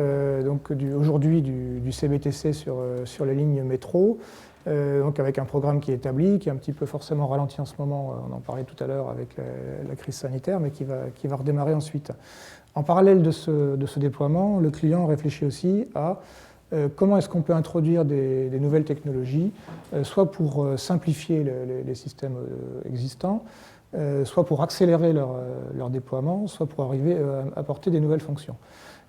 Speaker 3: aujourd'hui du CBTC sur les lignes métro, donc avec un programme qui est établi, qui est un petit peu forcément ralenti en ce moment, on en parlait tout à l'heure avec la crise sanitaire, mais qui va redémarrer ensuite. En parallèle de ce déploiement, le client réfléchit aussi à comment est-ce qu'on peut introduire des nouvelles technologies, soit pour simplifier les systèmes existants, soit pour accélérer leur déploiement, soit pour arriver à apporter des nouvelles fonctions.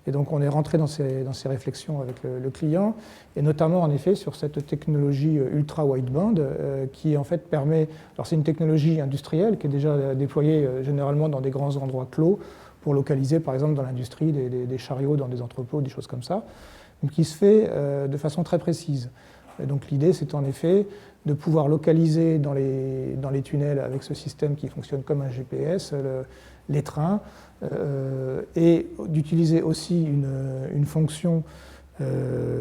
Speaker 3: Et donc on est rentré dans ces réflexions avec le client, et notamment en effet sur cette technologie ultra-wideband qui en fait permet, alors c'est une technologie industrielle qui est déjà déployée généralement dans des grands endroits clos, pour localiser par exemple dans l'industrie des chariots dans des entrepôts, des choses comme ça, donc qui se fait de façon très précise. Et donc l'idée c'est en effet de pouvoir localiser dans les tunnels avec ce système qui fonctionne comme un GPS, les trains, et d'utiliser aussi une fonction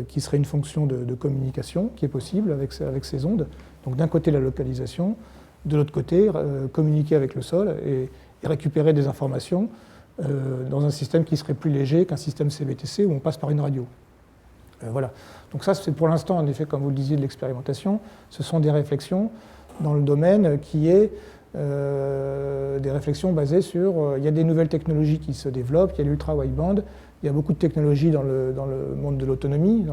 Speaker 3: qui serait une fonction de communication qui est possible avec ces ondes. Donc d'un côté la localisation, de l'autre côté communiquer avec le sol et récupérer des informations dans un système qui serait plus léger qu'un système CBTC où on passe par une radio. Voilà. Donc ça, c'est pour l'instant, en effet, comme vous le disiez, de l'expérimentation. Ce sont des réflexions dans le domaine qui est des réflexions basées sur... il y a des nouvelles technologies qui se développent, il y a l'ultra-wideband, il y a beaucoup de technologies dans le monde de l'autonomie,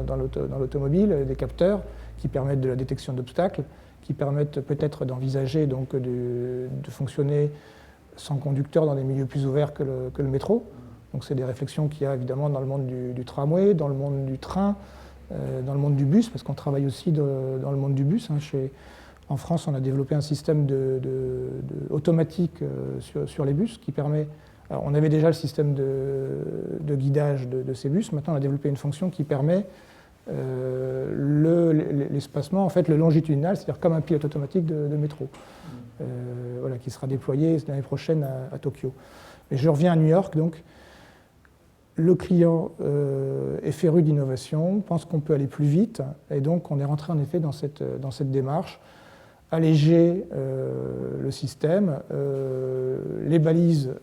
Speaker 3: dans l'automobile, des capteurs qui permettent de la détection d'obstacles, qui permettent peut-être d'envisager donc de fonctionner sans conducteur dans des milieux plus ouverts que le métro. Donc c'est des réflexions qu'il y a évidemment dans le monde du tramway, dans le monde du train, dans le monde du bus, parce qu'on travaille aussi dans le monde du bus. En France, on a développé un système automatique sur les bus qui permet... Alors, on avait déjà le système de guidage de ces bus. Maintenant, on a développé une fonction qui permet l'espacement, en fait, le longitudinal, c'est-à-dire comme un pilote automatique de métro, voilà, qui sera déployé l'année prochaine à Tokyo. Mais je reviens à New York, donc. Le client est féru d'innovation, pense qu'on peut aller plus vite, et donc on est rentré en effet dans cette démarche, alléger le système, les balises,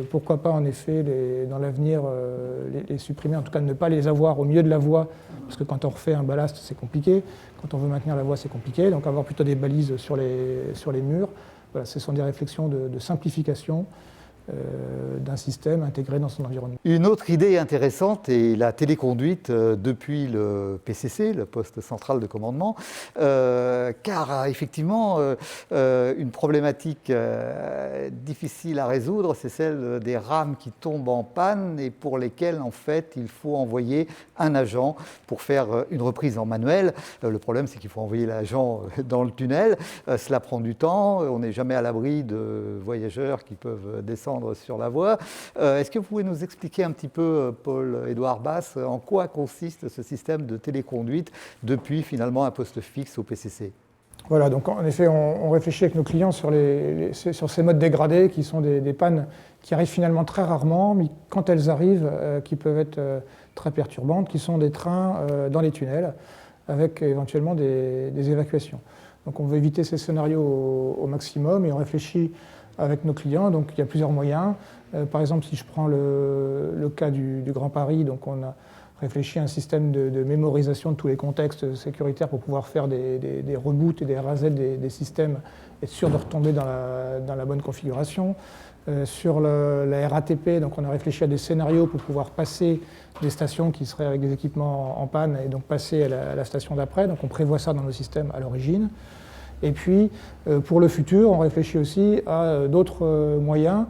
Speaker 3: pourquoi pas en effet dans l'avenir les supprimer, en tout cas ne pas les avoir au milieu de la voie, parce que quand on refait un ballast c'est compliqué, quand on veut maintenir la voie c'est compliqué, donc avoir plutôt des balises sur les murs. Voilà, ce sont des réflexions de simplification d'un système intégré dans son environnement.
Speaker 1: Une autre idée intéressante est la téléconduite depuis le PCC, le poste central de commandement, car effectivement une problématique difficile à résoudre, c'est celle des rames qui tombent en panne et pour lesquelles en fait il faut envoyer un agent pour faire une reprise en manuel. Le problème c'est qu'il faut envoyer l'agent dans le tunnel, cela prend du temps, on n'est jamais à l'abri de voyageurs qui peuvent descendre sur la voie. Est-ce que vous pouvez nous expliquer un petit peu, Paul-Édouard Basse, en quoi consiste ce système de téléconduite depuis finalement un poste fixe au PCC?
Speaker 3: Voilà, donc en effet, on réfléchit avec nos clients sur ces modes dégradés qui sont des pannes qui arrivent finalement très rarement, mais quand elles arrivent, qui peuvent être très perturbantes, qui sont des trains dans les tunnels, avec éventuellement des évacuations. Donc on veut éviter ces scénarios au maximum et on réfléchit avec nos clients, donc il y a plusieurs moyens. Par exemple, si je prends le cas du Grand Paris, donc on a réfléchi à un système de mémorisation de tous les contextes sécuritaires pour pouvoir faire des reboots et des RAZ des systèmes, être sûr de retomber dans la bonne configuration. Sur la RATP, donc on a réfléchi à des scénarios pour pouvoir passer des stations qui seraient avec des équipements en panne et donc passer à la station d'après. Donc on prévoit ça dans nos systèmes à l'origine. Et puis, pour le futur, on réfléchit aussi à d'autres moyens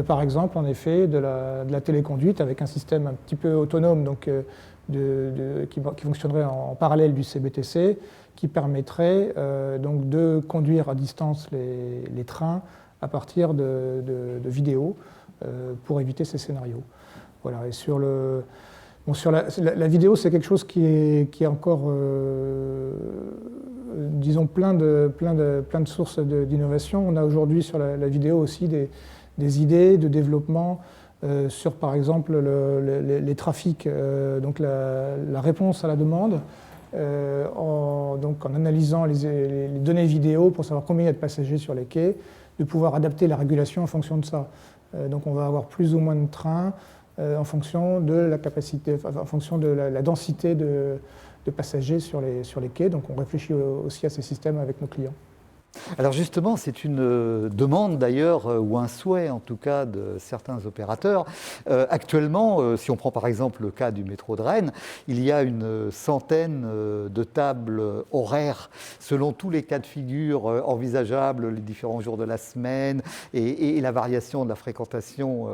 Speaker 3: Par exemple, en effet, de la téléconduite avec un système un petit peu autonome donc, qui fonctionnerait en parallèle du CBTC, qui permettrait donc de conduire à distance les trains à partir de vidéos pour éviter ces scénarios. Voilà. Et sur la vidéo, c'est quelque chose qui est encore, disons, plein de sources d'innovation. On a aujourd'hui sur la vidéo aussi des idées de développement sur, par exemple, les trafics, donc la réponse à la demande, en analysant les données vidéo pour savoir combien il y a de passagers sur les quais, de pouvoir adapter la régulation en fonction de ça. Donc on va avoir plus ou moins de trains en fonction de la capacité, en fonction de la densité de passagers sur les quais. Donc on réfléchit aussi à ces systèmes avec nos clients.
Speaker 1: Alors justement, c'est une demande d'ailleurs, ou un souhait en tout cas de certains opérateurs. Actuellement, si on prend par exemple le cas du métro de Rennes, il y a une centaine de tables horaires selon tous les cas de figure envisageables, les différents jours de la semaine et la variation de la fréquentation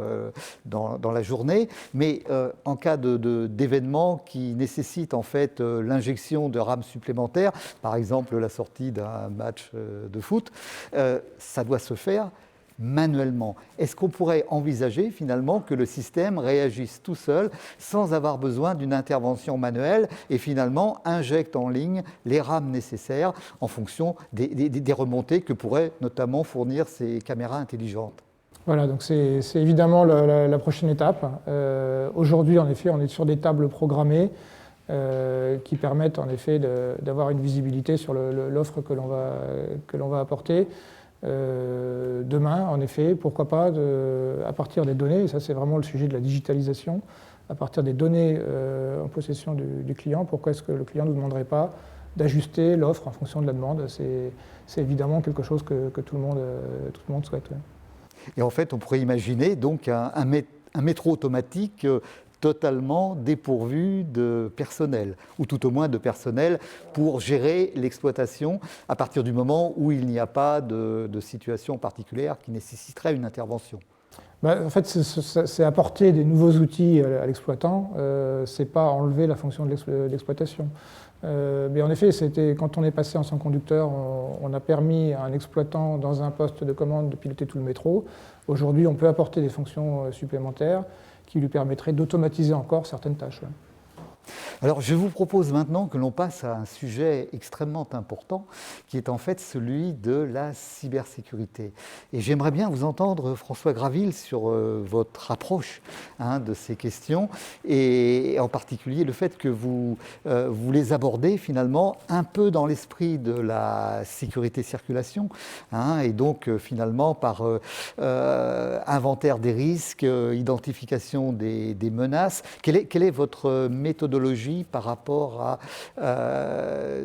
Speaker 1: dans la journée. Mais en cas d'événements qui nécessitent en fait l'injection de rames supplémentaires, par exemple la sortie d'un match de foot, ça doit se faire manuellement. Est-ce qu'on pourrait envisager finalement que le système réagisse tout seul sans avoir besoin d'une intervention manuelle et finalement injecte en ligne les rames nécessaires en fonction des remontées que pourraient notamment fournir ces caméras intelligentes?
Speaker 3: Voilà, donc c'est évidemment la prochaine étape. Aujourd'hui, en effet, on est sur des tables programmées qui permettent en effet d'avoir une visibilité sur l'offre que l'on va apporter. Demain, en effet, pourquoi pas, à partir des données, et ça c'est vraiment le sujet de la digitalisation, à partir des données en possession du client, pourquoi est-ce que le client ne nous demanderait pas d'ajuster l'offre en fonction de la demande? C'est évidemment quelque chose que tout le monde souhaite. Ouais.
Speaker 1: Et en fait, on pourrait imaginer donc un métro automatique totalement dépourvu de personnel, ou tout au moins de personnel pour gérer l'exploitation à partir du moment où il n'y a pas de situation particulière qui nécessiterait une intervention.
Speaker 3: En fait, c'est apporter des nouveaux outils à l'exploitant, c'est pas enlever la fonction de l'exploitation. Mais en effet, quand on est passé en sans conducteur, on a permis à un exploitant dans un poste de commande de piloter tout le métro. Aujourd'hui, on peut apporter des fonctions supplémentaires qui lui permettraient d'automatiser encore certaines tâches. Ouais.
Speaker 1: Alors, je vous propose maintenant que l'on passe à un sujet extrêmement important, qui est en fait celui de la cybersécurité. Et j'aimerais bien vous entendre, François Graville, sur votre approche de ces questions, et en particulier le fait que vous les abordez finalement un peu dans l'esprit de la sécurité circulation, et donc finalement par inventaire des risques, identification des menaces. Quelle est votre méthodologie par rapport à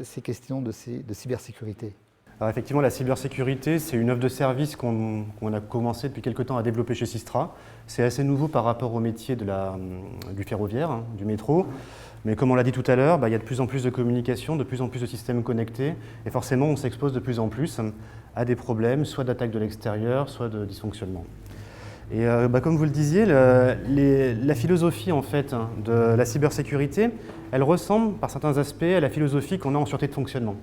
Speaker 1: ces questions de cybersécurité?
Speaker 2: Alors effectivement, la cybersécurité, c'est une offre de service qu'on a commencé depuis quelque temps à développer chez Systra. C'est assez nouveau par rapport au métier du ferroviaire, du métro. Mais comme on l'a dit tout à l'heure, il y a de plus en plus de communication, de plus en plus de systèmes connectés. Et forcément, on s'expose de plus en plus à des problèmes, soit d'attaques de l'extérieur, soit de dysfonctionnement. Et comme vous le disiez, la philosophie en fait, de la cybersécurité, elle ressemble par certains aspects à la philosophie qu'on a en sûreté de fonctionnement.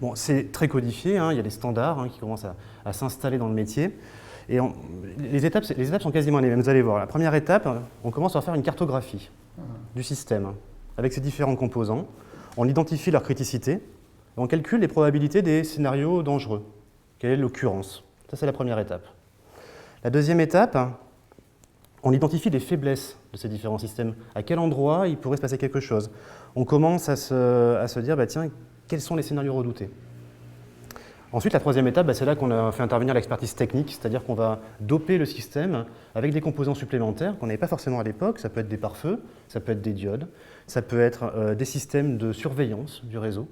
Speaker 2: Bon, c'est très codifié, il y a des standards qui commencent à s'installer dans le métier. Et les étapes sont quasiment les mêmes. Vous allez voir, la première étape, on commence par faire une cartographie du système avec ses différents composants. On identifie leur criticité et on calcule les probabilités des scénarios dangereux. Quelle est l'occurrence? Ça, c'est la première étape. La deuxième étape, on identifie les faiblesses de ces différents systèmes. À quel endroit il pourrait se passer quelque chose? On commence à se dire, tiens, quels sont les scénarios redoutés? Ensuite, la troisième étape, c'est là qu'on a fait intervenir l'expertise technique, c'est-à-dire qu'on va doper le système avec des composants supplémentaires qu'on n'avait pas forcément à l'époque. Ça peut être des pare-feux, ça peut être des diodes, ça peut être des systèmes de surveillance du réseau.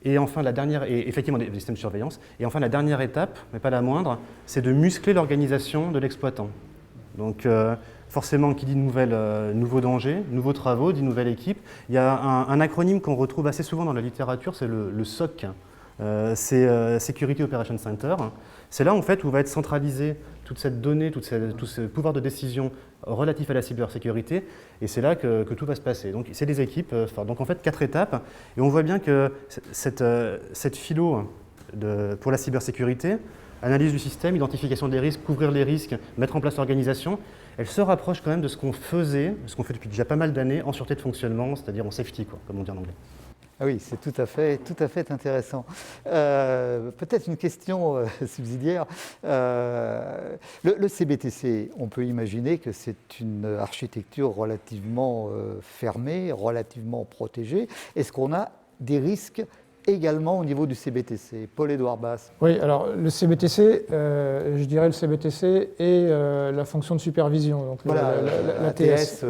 Speaker 2: Et enfin, effectivement, des systèmes de surveillance. Et enfin, la dernière étape, mais pas la moindre, c'est de muscler l'organisation de l'exploitant. Donc, forcément, qui dit nouveaux dangers, nouveaux travaux, dit nouvelle équipe. Il y a un acronyme qu'on retrouve assez souvent dans la littérature, c'est le SOC. C'est Security Operations Center. C'est là, en fait, où va être centralisée toute cette donnée, tout ce pouvoir de décision relatif à la cybersécurité, et c'est là que tout va se passer. Donc c'est des équipes, donc en fait 4 étapes, et on voit bien que cette philo pour la cybersécurité, analyse du système, identification des risques, couvrir les risques, mettre en place l'organisation, elle se rapproche quand même de ce qu'on fait depuis déjà pas mal d'années en sûreté de fonctionnement, c'est-à-dire en safety, comme on dit en anglais.
Speaker 1: Ah oui, c'est tout à fait intéressant. Peut-être une question subsidiaire. Le CBTC, on peut imaginer que c'est une architecture relativement fermée, relativement protégée. Est-ce qu'on a des risques également au niveau du CBTC? Paul-Édouard Basse.
Speaker 3: Oui, alors le CBTC, je dirais le CBTC et la fonction de supervision, donc
Speaker 1: voilà,
Speaker 3: l'ATS.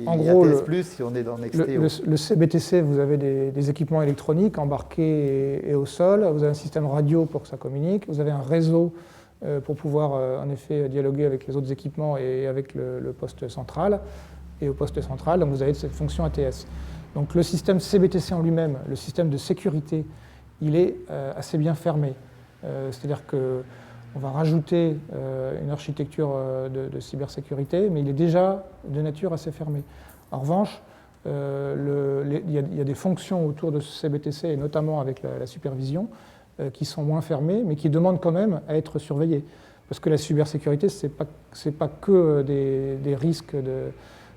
Speaker 1: En gros, ATS+, si on est dans Nexteo.
Speaker 3: Le CBTC, vous avez des équipements électroniques embarqués et au sol, vous avez un système radio pour que ça communique, vous avez un réseau pour pouvoir en effet dialoguer avec les autres équipements et avec le poste central. Et au poste central, donc vous avez cette fonction ATS. Donc le système CBTC en lui-même, le système de sécurité, il est assez bien fermé. C'est-à-dire qu'on va rajouter une architecture de cybersécurité, mais il est déjà de nature assez fermée. En revanche, il y a des fonctions autour de ce CBTC, et notamment avec la supervision, qui sont moins fermées, mais qui demandent quand même à être surveillées. Parce que la cybersécurité, ce n'est pas que des risques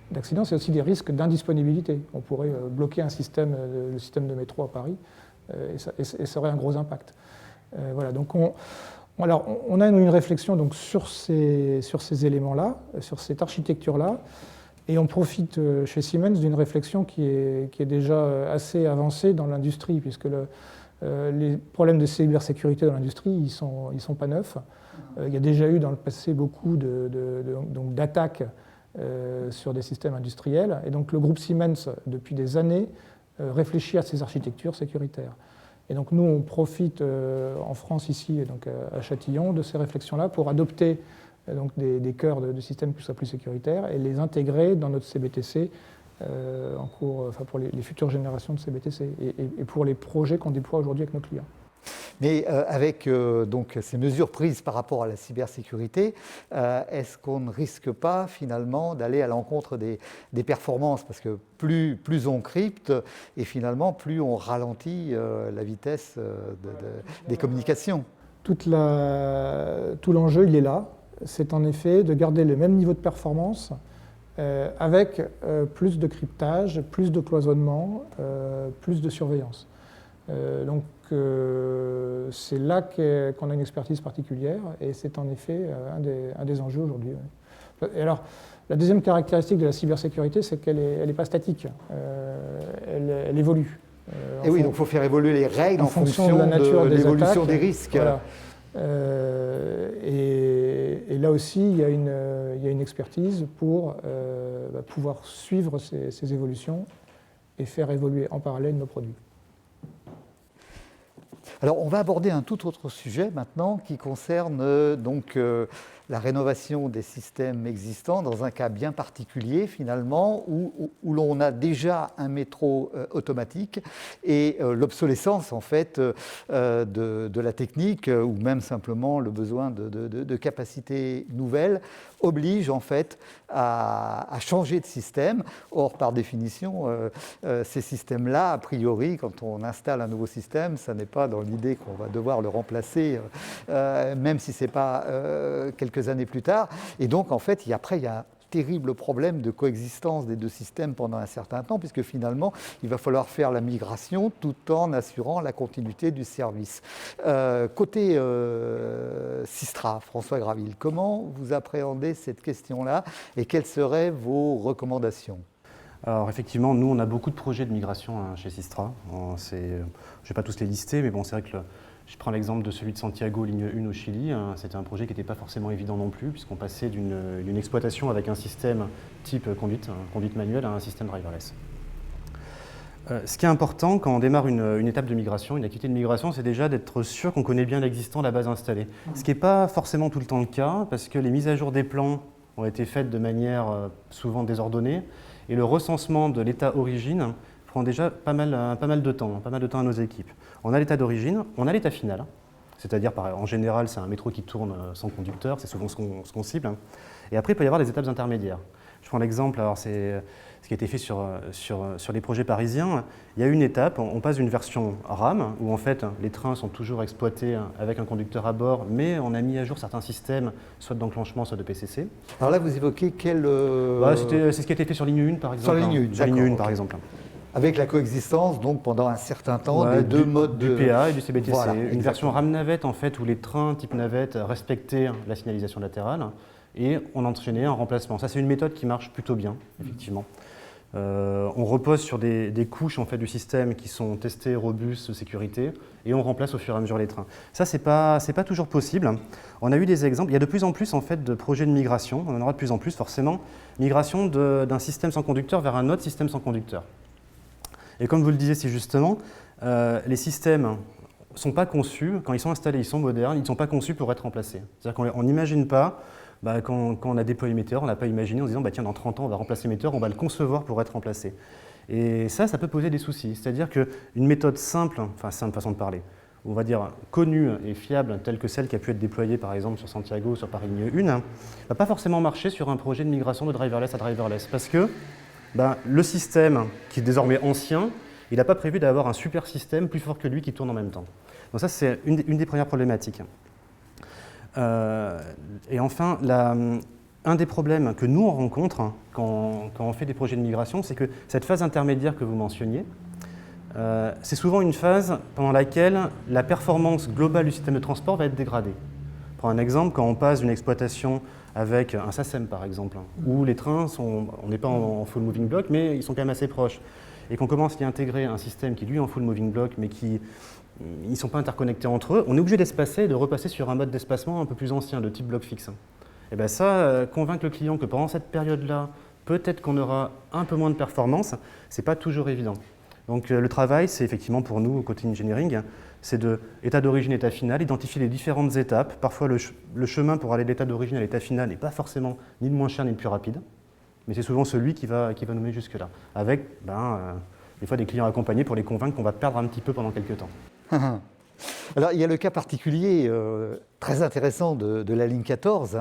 Speaker 3: d'accident, c'est aussi des risques d'indisponibilité. On pourrait bloquer le système de métro à Paris et ça aurait un gros impact. Voilà, donc on a une réflexion donc, sur ces éléments-là, sur cette architecture-là, et on profite chez Siemens d'une réflexion qui est déjà assez avancée dans l'industrie, puisque les problèmes de cybersécurité dans l'industrie, ils sont pas neufs. Il y a déjà eu dans le passé beaucoup d'attaques sur des systèmes industriels. Et donc le groupe Siemens, depuis des années, réfléchit à ces architectures sécuritaires. Et donc nous, on profite en France, ici, donc à Châtillon, de ces réflexions-là pour adopter donc, des cœurs de systèmes qui soient plus sécuritaires et les intégrer dans notre CBTC en cours, pour les futures générations de CBTC et pour les projets qu'on déploie aujourd'hui avec nos clients.
Speaker 1: Mais avec donc, ces mesures prises par rapport à la cybersécurité, est-ce qu'on ne risque pas finalement d'aller à l'encontre des performances? Parce que plus on crypte et finalement plus on ralentit la vitesse des communications.
Speaker 3: Tout l'enjeu, il est là. C'est en effet de garder le même niveau de performance avec plus de cryptage, plus de cloisonnement, plus de surveillance. Donc c'est là qu'on a une expertise particulière et c'est en effet un des enjeux aujourd'hui. Et alors, la deuxième caractéristique de la cybersécurité, c'est qu'elle n'est pas statique, elle évolue.
Speaker 1: Et oui, donc il faut faire évoluer les règles en fonction
Speaker 3: de la nature
Speaker 1: de l'évolution
Speaker 3: attaques,
Speaker 1: des risques.
Speaker 3: Voilà. Et là aussi, il y a une expertise pour pouvoir suivre ces évolutions et faire évoluer en parallèle nos produits.
Speaker 1: Alors, on va aborder un tout autre sujet maintenant qui concerne donc la rénovation des systèmes existants dans un cas bien particulier finalement où l'on a déjà un métro automatique et l'obsolescence en fait de la technique ou même simplement le besoin de capacités nouvelles oblige en fait à changer de système. Or, par définition, ces systèmes-là, a priori, quand on installe un nouveau système, ça n'est pas dans l'idée qu'on va devoir le remplacer, même si ce n'est pas quelques années plus tard. Et donc, en fait, après, il y a un terrible problème de coexistence des deux systèmes pendant un certain temps, puisque finalement, il va falloir faire la migration tout en assurant la continuité du service. Côté Systra, François Graville, comment vous appréhendez cette question-là et quelles seraient vos recommandations ?
Speaker 2: Alors effectivement, nous on a beaucoup de projets de migration chez Systra. Je ne vais pas tous les lister, mais bon, c'est vrai que je prends l'exemple de celui de Santiago, ligne 1 au Chili. C'était un projet qui n'était pas forcément évident non plus, puisqu'on passait d'une exploitation avec un système type conduite manuelle à un système driverless. Ce qui est important quand on démarre une étape de migration, une activité de migration, c'est déjà d'être sûr qu'on connaît bien l'existant, la base installée. Ce qui n'est pas forcément tout le temps le cas, parce que les mises à jour des plans ont été faites de manière souvent désordonnée, et le recensement de l'état origine prend déjà pas mal de temps à nos équipes. On a l'état d'origine, on a l'état final, c'est-à-dire en général c'est un métro qui tourne sans conducteur, c'est souvent ce qu'on cible. Et après il peut y avoir des étapes intermédiaires. Je prends l'exemple, alors c'est ce qui a été fait sur les projets parisiens. Il y a une étape, on passe d'une version RAM, où en fait les trains sont toujours exploités avec un conducteur à bord, mais on a mis à jour certains systèmes, soit d'enclenchement, soit de PCC.
Speaker 1: Alors là, vous évoquez quel...
Speaker 2: C'est ce qui a été fait sur ligne 1 par exemple.
Speaker 1: Sur ligne 1,
Speaker 2: sur ligne 1 par
Speaker 1: okay.
Speaker 2: exemple.
Speaker 1: Avec la coexistence, donc pendant un certain temps, des deux modes
Speaker 2: du PA et du CBTC.
Speaker 1: Voilà,
Speaker 2: une version RAM navette en fait, où les trains type navette respectaient la signalisation latérale, et on enchaînait un remplacement. Ça, c'est une méthode qui marche plutôt bien, effectivement. On repose sur des couches en fait, du système qui sont testées, robustes, sécurité, et on remplace au fur et à mesure les trains. Ça, c'est pas toujours possible. On a eu des exemples. Il y a de plus en plus en fait, de projets de migration, on en aura de plus en plus forcément, migration d'un système sans conducteur vers un autre système sans conducteur. Et comme vous le disiez si justement, les systèmes ne sont pas conçus, quand ils sont installés, ils sont modernes, ils ne sont pas conçus pour être remplacés. C'est-à-dire qu'on n'imagine pas, quand on a déployé Meteor, on n'a pas imaginé en se disant tiens, dans 30 ans, on va remplacer Meteor, on va le concevoir pour être remplacé. Et ça peut poser des soucis. C'est-à-dire qu'une méthode simple, enfin simple façon de parler, on va dire connue et fiable, telle que celle qui a pu être déployée par exemple sur Santiago, sur Paris Ligne 1, ne va pas forcément marcher sur un projet de migration de driverless à driverless. Parce que le système, qui est désormais ancien, il n'a pas prévu d'avoir un super système plus fort que lui qui tourne en même temps. Donc ça, c'est une des premières problématiques. Et enfin, un des problèmes que nous on rencontre quand on fait des projets de migration, c'est que cette phase intermédiaire que vous mentionniez, c'est souvent une phase pendant laquelle la performance globale du système de transport va être dégradée. Pour un exemple, quand on passe d'une exploitation avec un SACEM par exemple, où les trains on n'est pas en full moving block, mais ils sont quand même assez proches, et qu'on commence à y intégrer un système qui lui est en full moving block, mais qui ils ne sont pas interconnectés entre eux, on est obligé d'espacer et de repasser sur un mode d'espacement un peu plus ancien, de type bloc fixe. Et bien ça, convaincre le client que pendant cette période-là, peut-être qu'on aura un peu moins de performance, ce n'est pas toujours évident. Donc le travail, c'est effectivement pour nous, côté engineering, c'est de état d'origine, état final, identifier les différentes étapes. Parfois, le chemin pour aller de l'état d'origine à l'état final n'est pas forcément ni le moins cher ni le plus rapide, mais c'est souvent celui qui va nous mener jusque-là, avec des fois des clients accompagnés pour les convaincre qu'on va perdre un petit peu pendant quelques temps.
Speaker 1: Alors, il y a le cas particulier très intéressant de la ligne 14,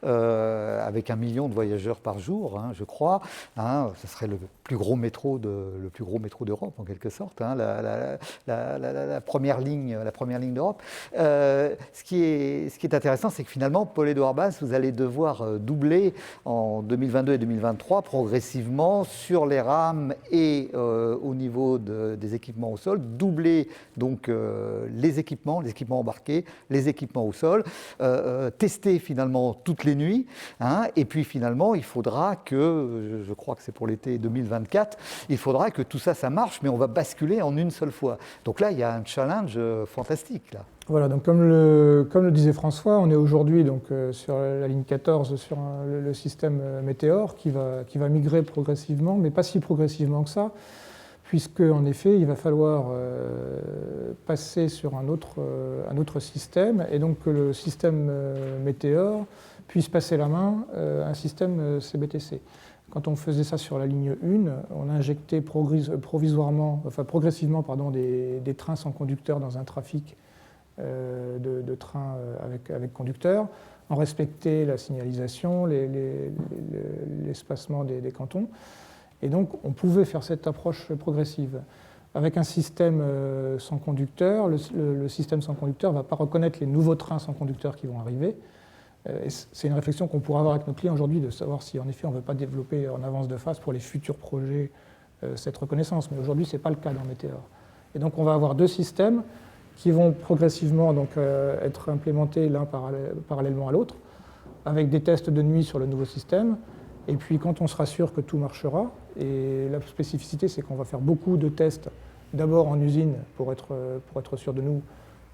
Speaker 1: avec 1 million de voyageurs par jour, je crois. Ce serait le plus gros métro d'Europe, en quelque sorte, la première ligne d'Europe. Ce qui est intéressant, c'est que finalement, Paul-Édouard Basse, vous allez devoir doubler en 2022 et 2023 progressivement sur les rames et au niveau des équipements au sol, doubler donc les équipements embarqués, les équipements au sol, tester finalement toutes les nuits, et puis finalement il faudra que, je crois que c'est pour l'été 2024, il faudra que tout ça marche, mais on va basculer en une seule fois. Donc là il y a un challenge fantastique là.
Speaker 3: Voilà, donc comme le disait François, on est aujourd'hui donc sur la ligne 14 sur le système Meteor qui va migrer progressivement, mais pas si progressivement que ça, puisque en effet il va falloir passer sur un autre système, et donc que le système Meteor puisse passer la main à un système CBTC. Quand on faisait ça sur la ligne 1, on injectait progressivement des trains sans conducteur dans un trafic de trains avec conducteur. On respectait la signalisation, l'espacement des cantons. Et donc, on pouvait faire cette approche progressive. Avec un système sans conducteur, le système sans conducteur ne va pas reconnaître les nouveaux trains sans conducteur qui vont arriver. C'est une réflexion qu'on pourra avoir avec nos clients aujourd'hui, de savoir si, en effet, on ne veut pas développer en avance de phase pour les futurs projets cette reconnaissance. Mais aujourd'hui, ce n'est pas le cas dans Meteor. Et donc, on va avoir 2 systèmes qui vont progressivement donc, être implémentés l'un parallèlement à l'autre, avec des tests de nuit sur le nouveau système. Et puis quand on sera sûr que tout marchera, et la spécificité c'est qu'on va faire beaucoup de tests, d'abord en usine pour être sûr de nous,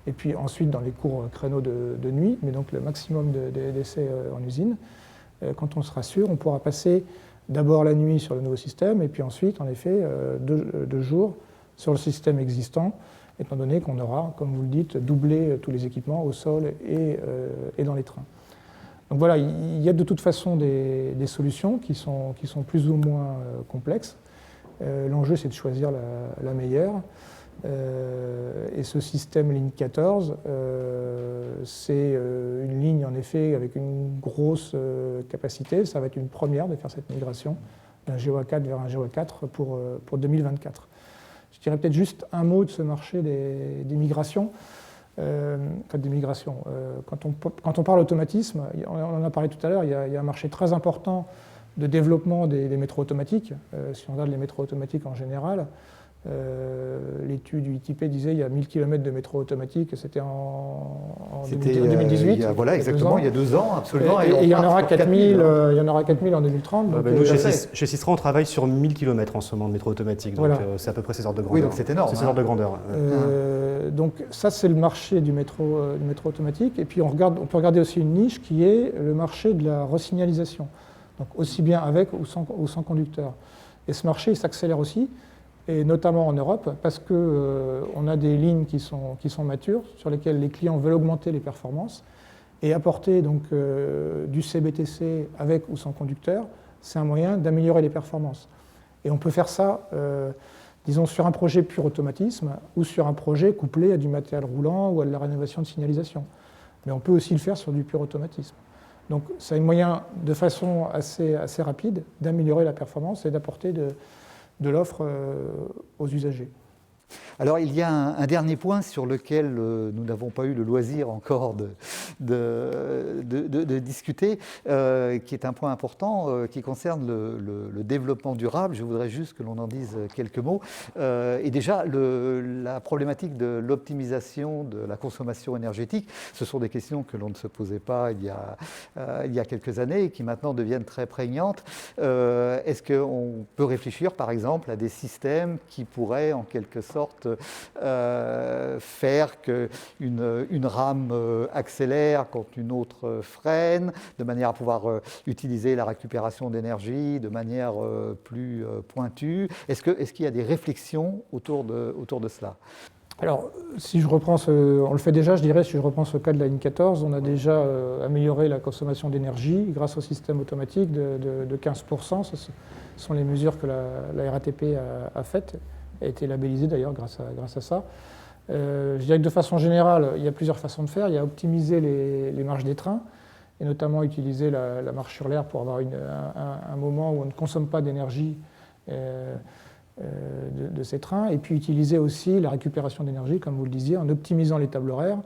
Speaker 3: et puis ensuite dans les courts créneaux de nuit, mais donc le maximum d'essais en usine. Quand on sera sûr, on pourra passer d'abord la nuit sur le nouveau système, et puis ensuite, en effet, 2 jours sur le système existant, étant donné qu'on aura, comme vous le dites, doublé tous les équipements au sol et dans les trains. Donc voilà, il y a de toute façon des solutions qui sont plus ou moins complexes. L'enjeu, c'est de choisir la meilleure. Et ce système ligne 14, c'est une ligne en effet avec une grosse capacité. Ça va être une première de faire cette migration d'un GOA4 vers un GOA4 pour 2024. Je dirais peut-être juste un mot de ce marché des migrations. Quand on parle automatisme, on en a parlé tout à l'heure, il y a un marché très important de développement des métros automatiques. Si on regarde les métros automatiques en général, l'étude du ITP disait qu'il y a 1000 km de métro automatique, c'était en 2018.
Speaker 1: Voilà, exactement, il y a 2 ans, absolument.
Speaker 3: Et il y en aura 4000 en 2030. Donc,
Speaker 2: nous, chez Systra, on travaille sur 1000 km en ce moment de métro automatique, donc voilà. C'est à peu près ces ordres de grandeur.
Speaker 1: Oui, donc c'est énorme.
Speaker 2: C'est ces ordres de grandeur.
Speaker 3: Donc ça, c'est le marché du métro automatique. Et puis on peut regarder aussi une niche qui est le marché de la resignalisation, donc aussi bien avec ou sans conducteur. Et ce marché, il s'accélère aussi, et notamment en Europe, parce qu'on a des lignes qui sont matures, sur lesquelles les clients veulent augmenter les performances, et apporter donc, du CBTC avec ou sans conducteur, c'est un moyen d'améliorer les performances. Et on peut faire ça, disons, sur un projet pur automatisme, ou sur un projet couplé à du matériel roulant ou à de la rénovation de signalisation. Mais on peut aussi le faire sur du pur automatisme. Donc c'est un moyen, de façon assez rapide, d'améliorer la performance et d'apporter de l'offre aux usagers.
Speaker 1: Alors il y a un dernier point sur lequel nous n'avons pas eu le loisir encore de discuter, qui est un point important, qui concerne le développement durable. Je voudrais juste que l'on en dise quelques mots. Et déjà, la problématique de l'optimisation de la consommation énergétique, ce sont des questions que l'on ne se posait pas il y a quelques années et qui maintenant deviennent très prégnantes. Est-ce qu'on peut réfléchir, par exemple, à des systèmes qui pourraient, en quelque sorte, faire qu'une rame accélère quand une autre freine, de manière à pouvoir utiliser la récupération d'énergie de manière plus pointue. Est-ce qu'il y a des réflexions autour de cela ?
Speaker 3: Alors, si je reprends on le fait déjà, je dirais, si je reprends ce cas de la ligne 14, on a déjà amélioré la consommation d'énergie grâce au système automatique de 15%. Ce sont les mesures que la RATP a faites, a été labellisée d'ailleurs grâce à ça. Je dirais que de façon générale, il y a plusieurs façons de faire. Il y a optimiser les marges des trains, et notamment utiliser la marche sur l'air pour avoir un moment où on ne consomme pas d'énergie de ces trains, et puis utiliser aussi la récupération d'énergie, comme vous le disiez, en optimisant les tables horaires.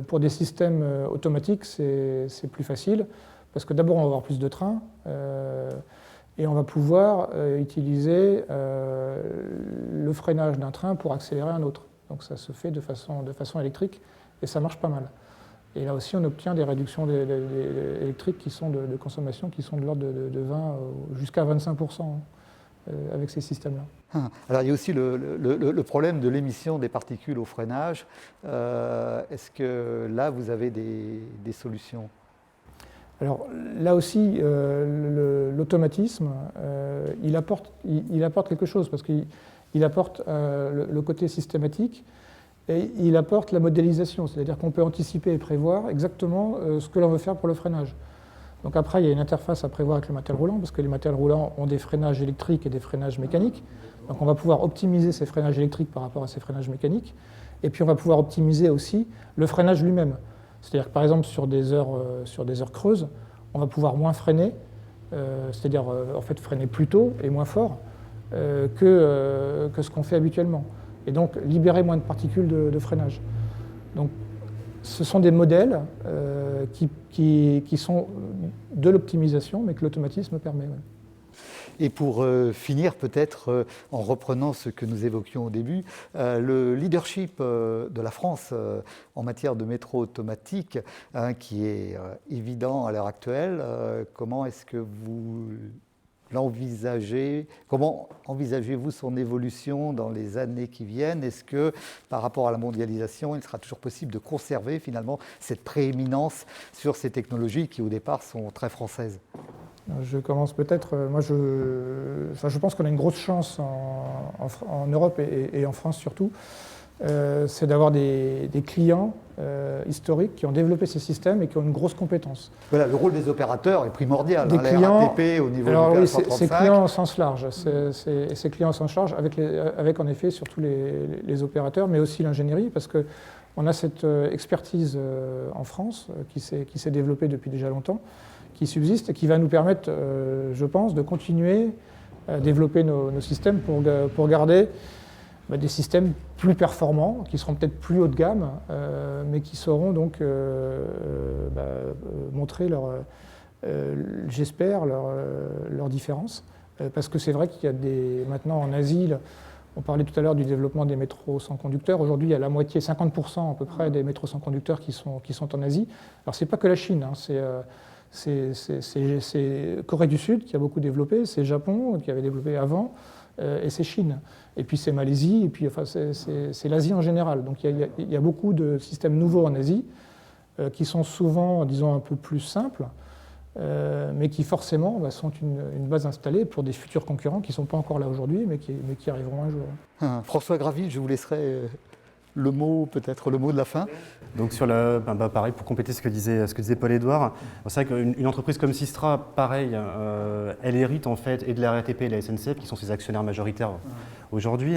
Speaker 3: Pour des systèmes automatiques, c'est plus facile, parce que d'abord on va avoir plus de trains, et on va pouvoir utiliser le freinage d'un train pour accélérer un autre. Donc ça se fait de façon électrique, et ça marche pas mal. Et là aussi, on obtient des réductions électriques de consommation qui sont de l'ordre de 20 jusqu'à 25%. Avec ces systèmes-là.
Speaker 1: Alors il y a aussi le problème de l'émission des particules au freinage. Est-ce que là, vous avez des solutions ?
Speaker 3: Alors là aussi, l'automatisme, il apporte quelque chose, parce qu'il apporte le côté systématique, et il apporte la modélisation, c'est-à-dire qu'on peut anticiper et prévoir exactement ce que l'on veut faire pour le freinage. Donc après, il y a une interface à prévoir avec le matériel roulant, parce que les matériels roulants ont des freinages électriques et des freinages mécaniques. Donc on va pouvoir optimiser ces freinages électriques par rapport à ces freinages mécaniques. Et puis on va pouvoir optimiser aussi le freinage lui-même. C'est-à-dire que par exemple, sur des heures creuses, on va pouvoir moins freiner, c'est-à-dire en fait freiner plus tôt et moins fort que ce qu'on fait habituellement. Et donc libérer moins de particules de freinage. Donc, ce sont des modèles qui sont de l'optimisation, mais que l'automatisme permet. Ouais.
Speaker 1: Et pour finir, peut-être en reprenant ce que nous évoquions au début, le leadership de la France en matière de métro automatique, qui est évident à l'heure actuelle, comment est-ce que vous l'envisagez ? Comment envisagez-vous son évolution dans les années qui viennent ? Est-ce que, par rapport à la mondialisation, il sera toujours possible de conserver finalement cette prééminence sur ces technologies qui, au départ, sont très françaises ?
Speaker 3: Je commence peut-être. Moi, je pense qu'on a une grosse chance en Europe et en France surtout, c'est d'avoir des clients historiques qui ont développé ces systèmes et qui ont une grosse compétence.
Speaker 1: Voilà, le rôle des opérateurs est primordial.
Speaker 3: Des
Speaker 1: La
Speaker 3: clients,
Speaker 1: RATP au niveau
Speaker 3: alors
Speaker 1: du
Speaker 3: oui,
Speaker 1: 435.
Speaker 3: ces clients au sens large, ces clients au sens large, avec en effet surtout les opérateurs, mais aussi l'ingénierie, parce qu'on a cette expertise en France qui s'est développée depuis déjà longtemps, qui subsiste et qui va nous permettre, je pense, de continuer à développer nos systèmes pour garder des systèmes plus performants, qui seront peut-être plus haut de gamme, mais qui sauront donc montrer j'espère, leur différence. Parce que c'est vrai qu'il y a maintenant en Asie, on parlait tout à l'heure du développement des métros sans conducteur. Aujourd'hui, il y a la moitié, 50% à peu près des métros sans conducteur qui sont en Asie. Alors c'est pas que la Chine, hein, c'est Corée du Sud qui a beaucoup développé, c'est Japon qui avait développé avant, et c'est Chine. Et puis c'est Malaisie, et puis enfin, c'est l'Asie en général. Donc il y a beaucoup de systèmes nouveaux en Asie qui sont souvent, disons, un peu plus simples, mais qui forcément sont une base installée pour des futurs concurrents qui ne sont pas encore là aujourd'hui, mais qui arriveront un jour.
Speaker 1: François Graville, je vous laisserai peut-être le mot de la fin.
Speaker 2: Donc sur pareil, pour compléter ce que disait Paul-Édouard, c'est vrai qu'une entreprise comme Systra, pareil, elle hérite en fait et de la RATP et de la SNCF, qui sont ses actionnaires majoritaires aujourd'hui.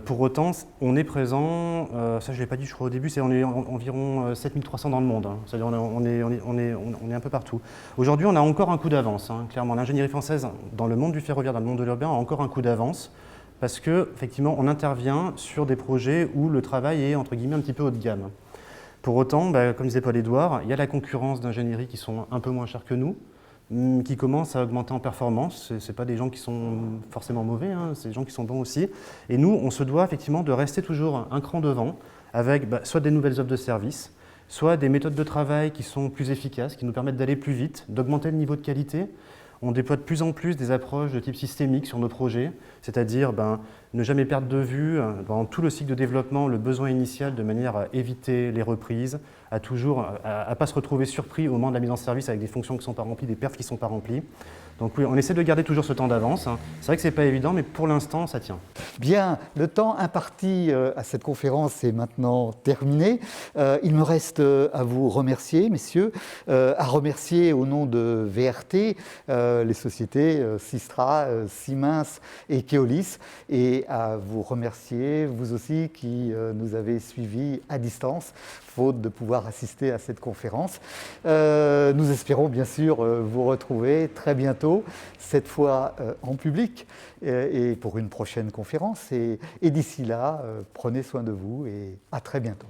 Speaker 2: Pour autant, on est présent, ça je ne l'ai pas dit je crois au début, on est environ 7300 dans le monde, hein. C'est-à-dire on est un peu partout. Aujourd'hui on a encore un coup d'avance, hein. Clairement l'ingénierie française dans le monde du ferroviaire, dans le monde de l'urbain a encore un coup d'avance. Parce qu'effectivement, on intervient sur des projets où le travail est, entre guillemets, un petit peu haut de gamme. Pour autant, comme disait Paul-Édouard, il y a la concurrence d'ingénierie qui sont un peu moins chères que nous, qui commencent à augmenter en performance. Ce n'est pas des gens qui sont forcément mauvais, hein, c'est des gens qui sont bons aussi. Et nous, on se doit effectivement de rester toujours un cran devant, avec soit des nouvelles offres de services, soit des méthodes de travail qui sont plus efficaces, qui nous permettent d'aller plus vite, d'augmenter le niveau de qualité. On déploie de plus en plus des approches de type systémique sur nos projets, c'est-à-dire ne jamais perdre de vue dans tout le cycle de développement le besoin initial de manière à éviter les reprises, à ne pas se retrouver surpris au moment de la mise en service avec des fonctions qui ne sont pas remplies, des perfs qui ne sont pas remplis. Donc oui, on essaie de garder toujours ce temps d'avance. C'est vrai que ce n'est pas évident, mais pour l'instant, ça tient.
Speaker 1: Bien, le temps imparti à cette conférence est maintenant terminé. Il me reste à vous remercier, messieurs, à remercier au nom de VRT les sociétés Systra, Siemens et Keolis, et à vous remercier, vous aussi, qui nous avez suivis à distance, faute de pouvoir assister à cette conférence. Nous espérons bien sûr vous retrouver très bientôt, cette fois en public, et pour une prochaine conférence. Et d'ici là, prenez soin de vous et à très bientôt.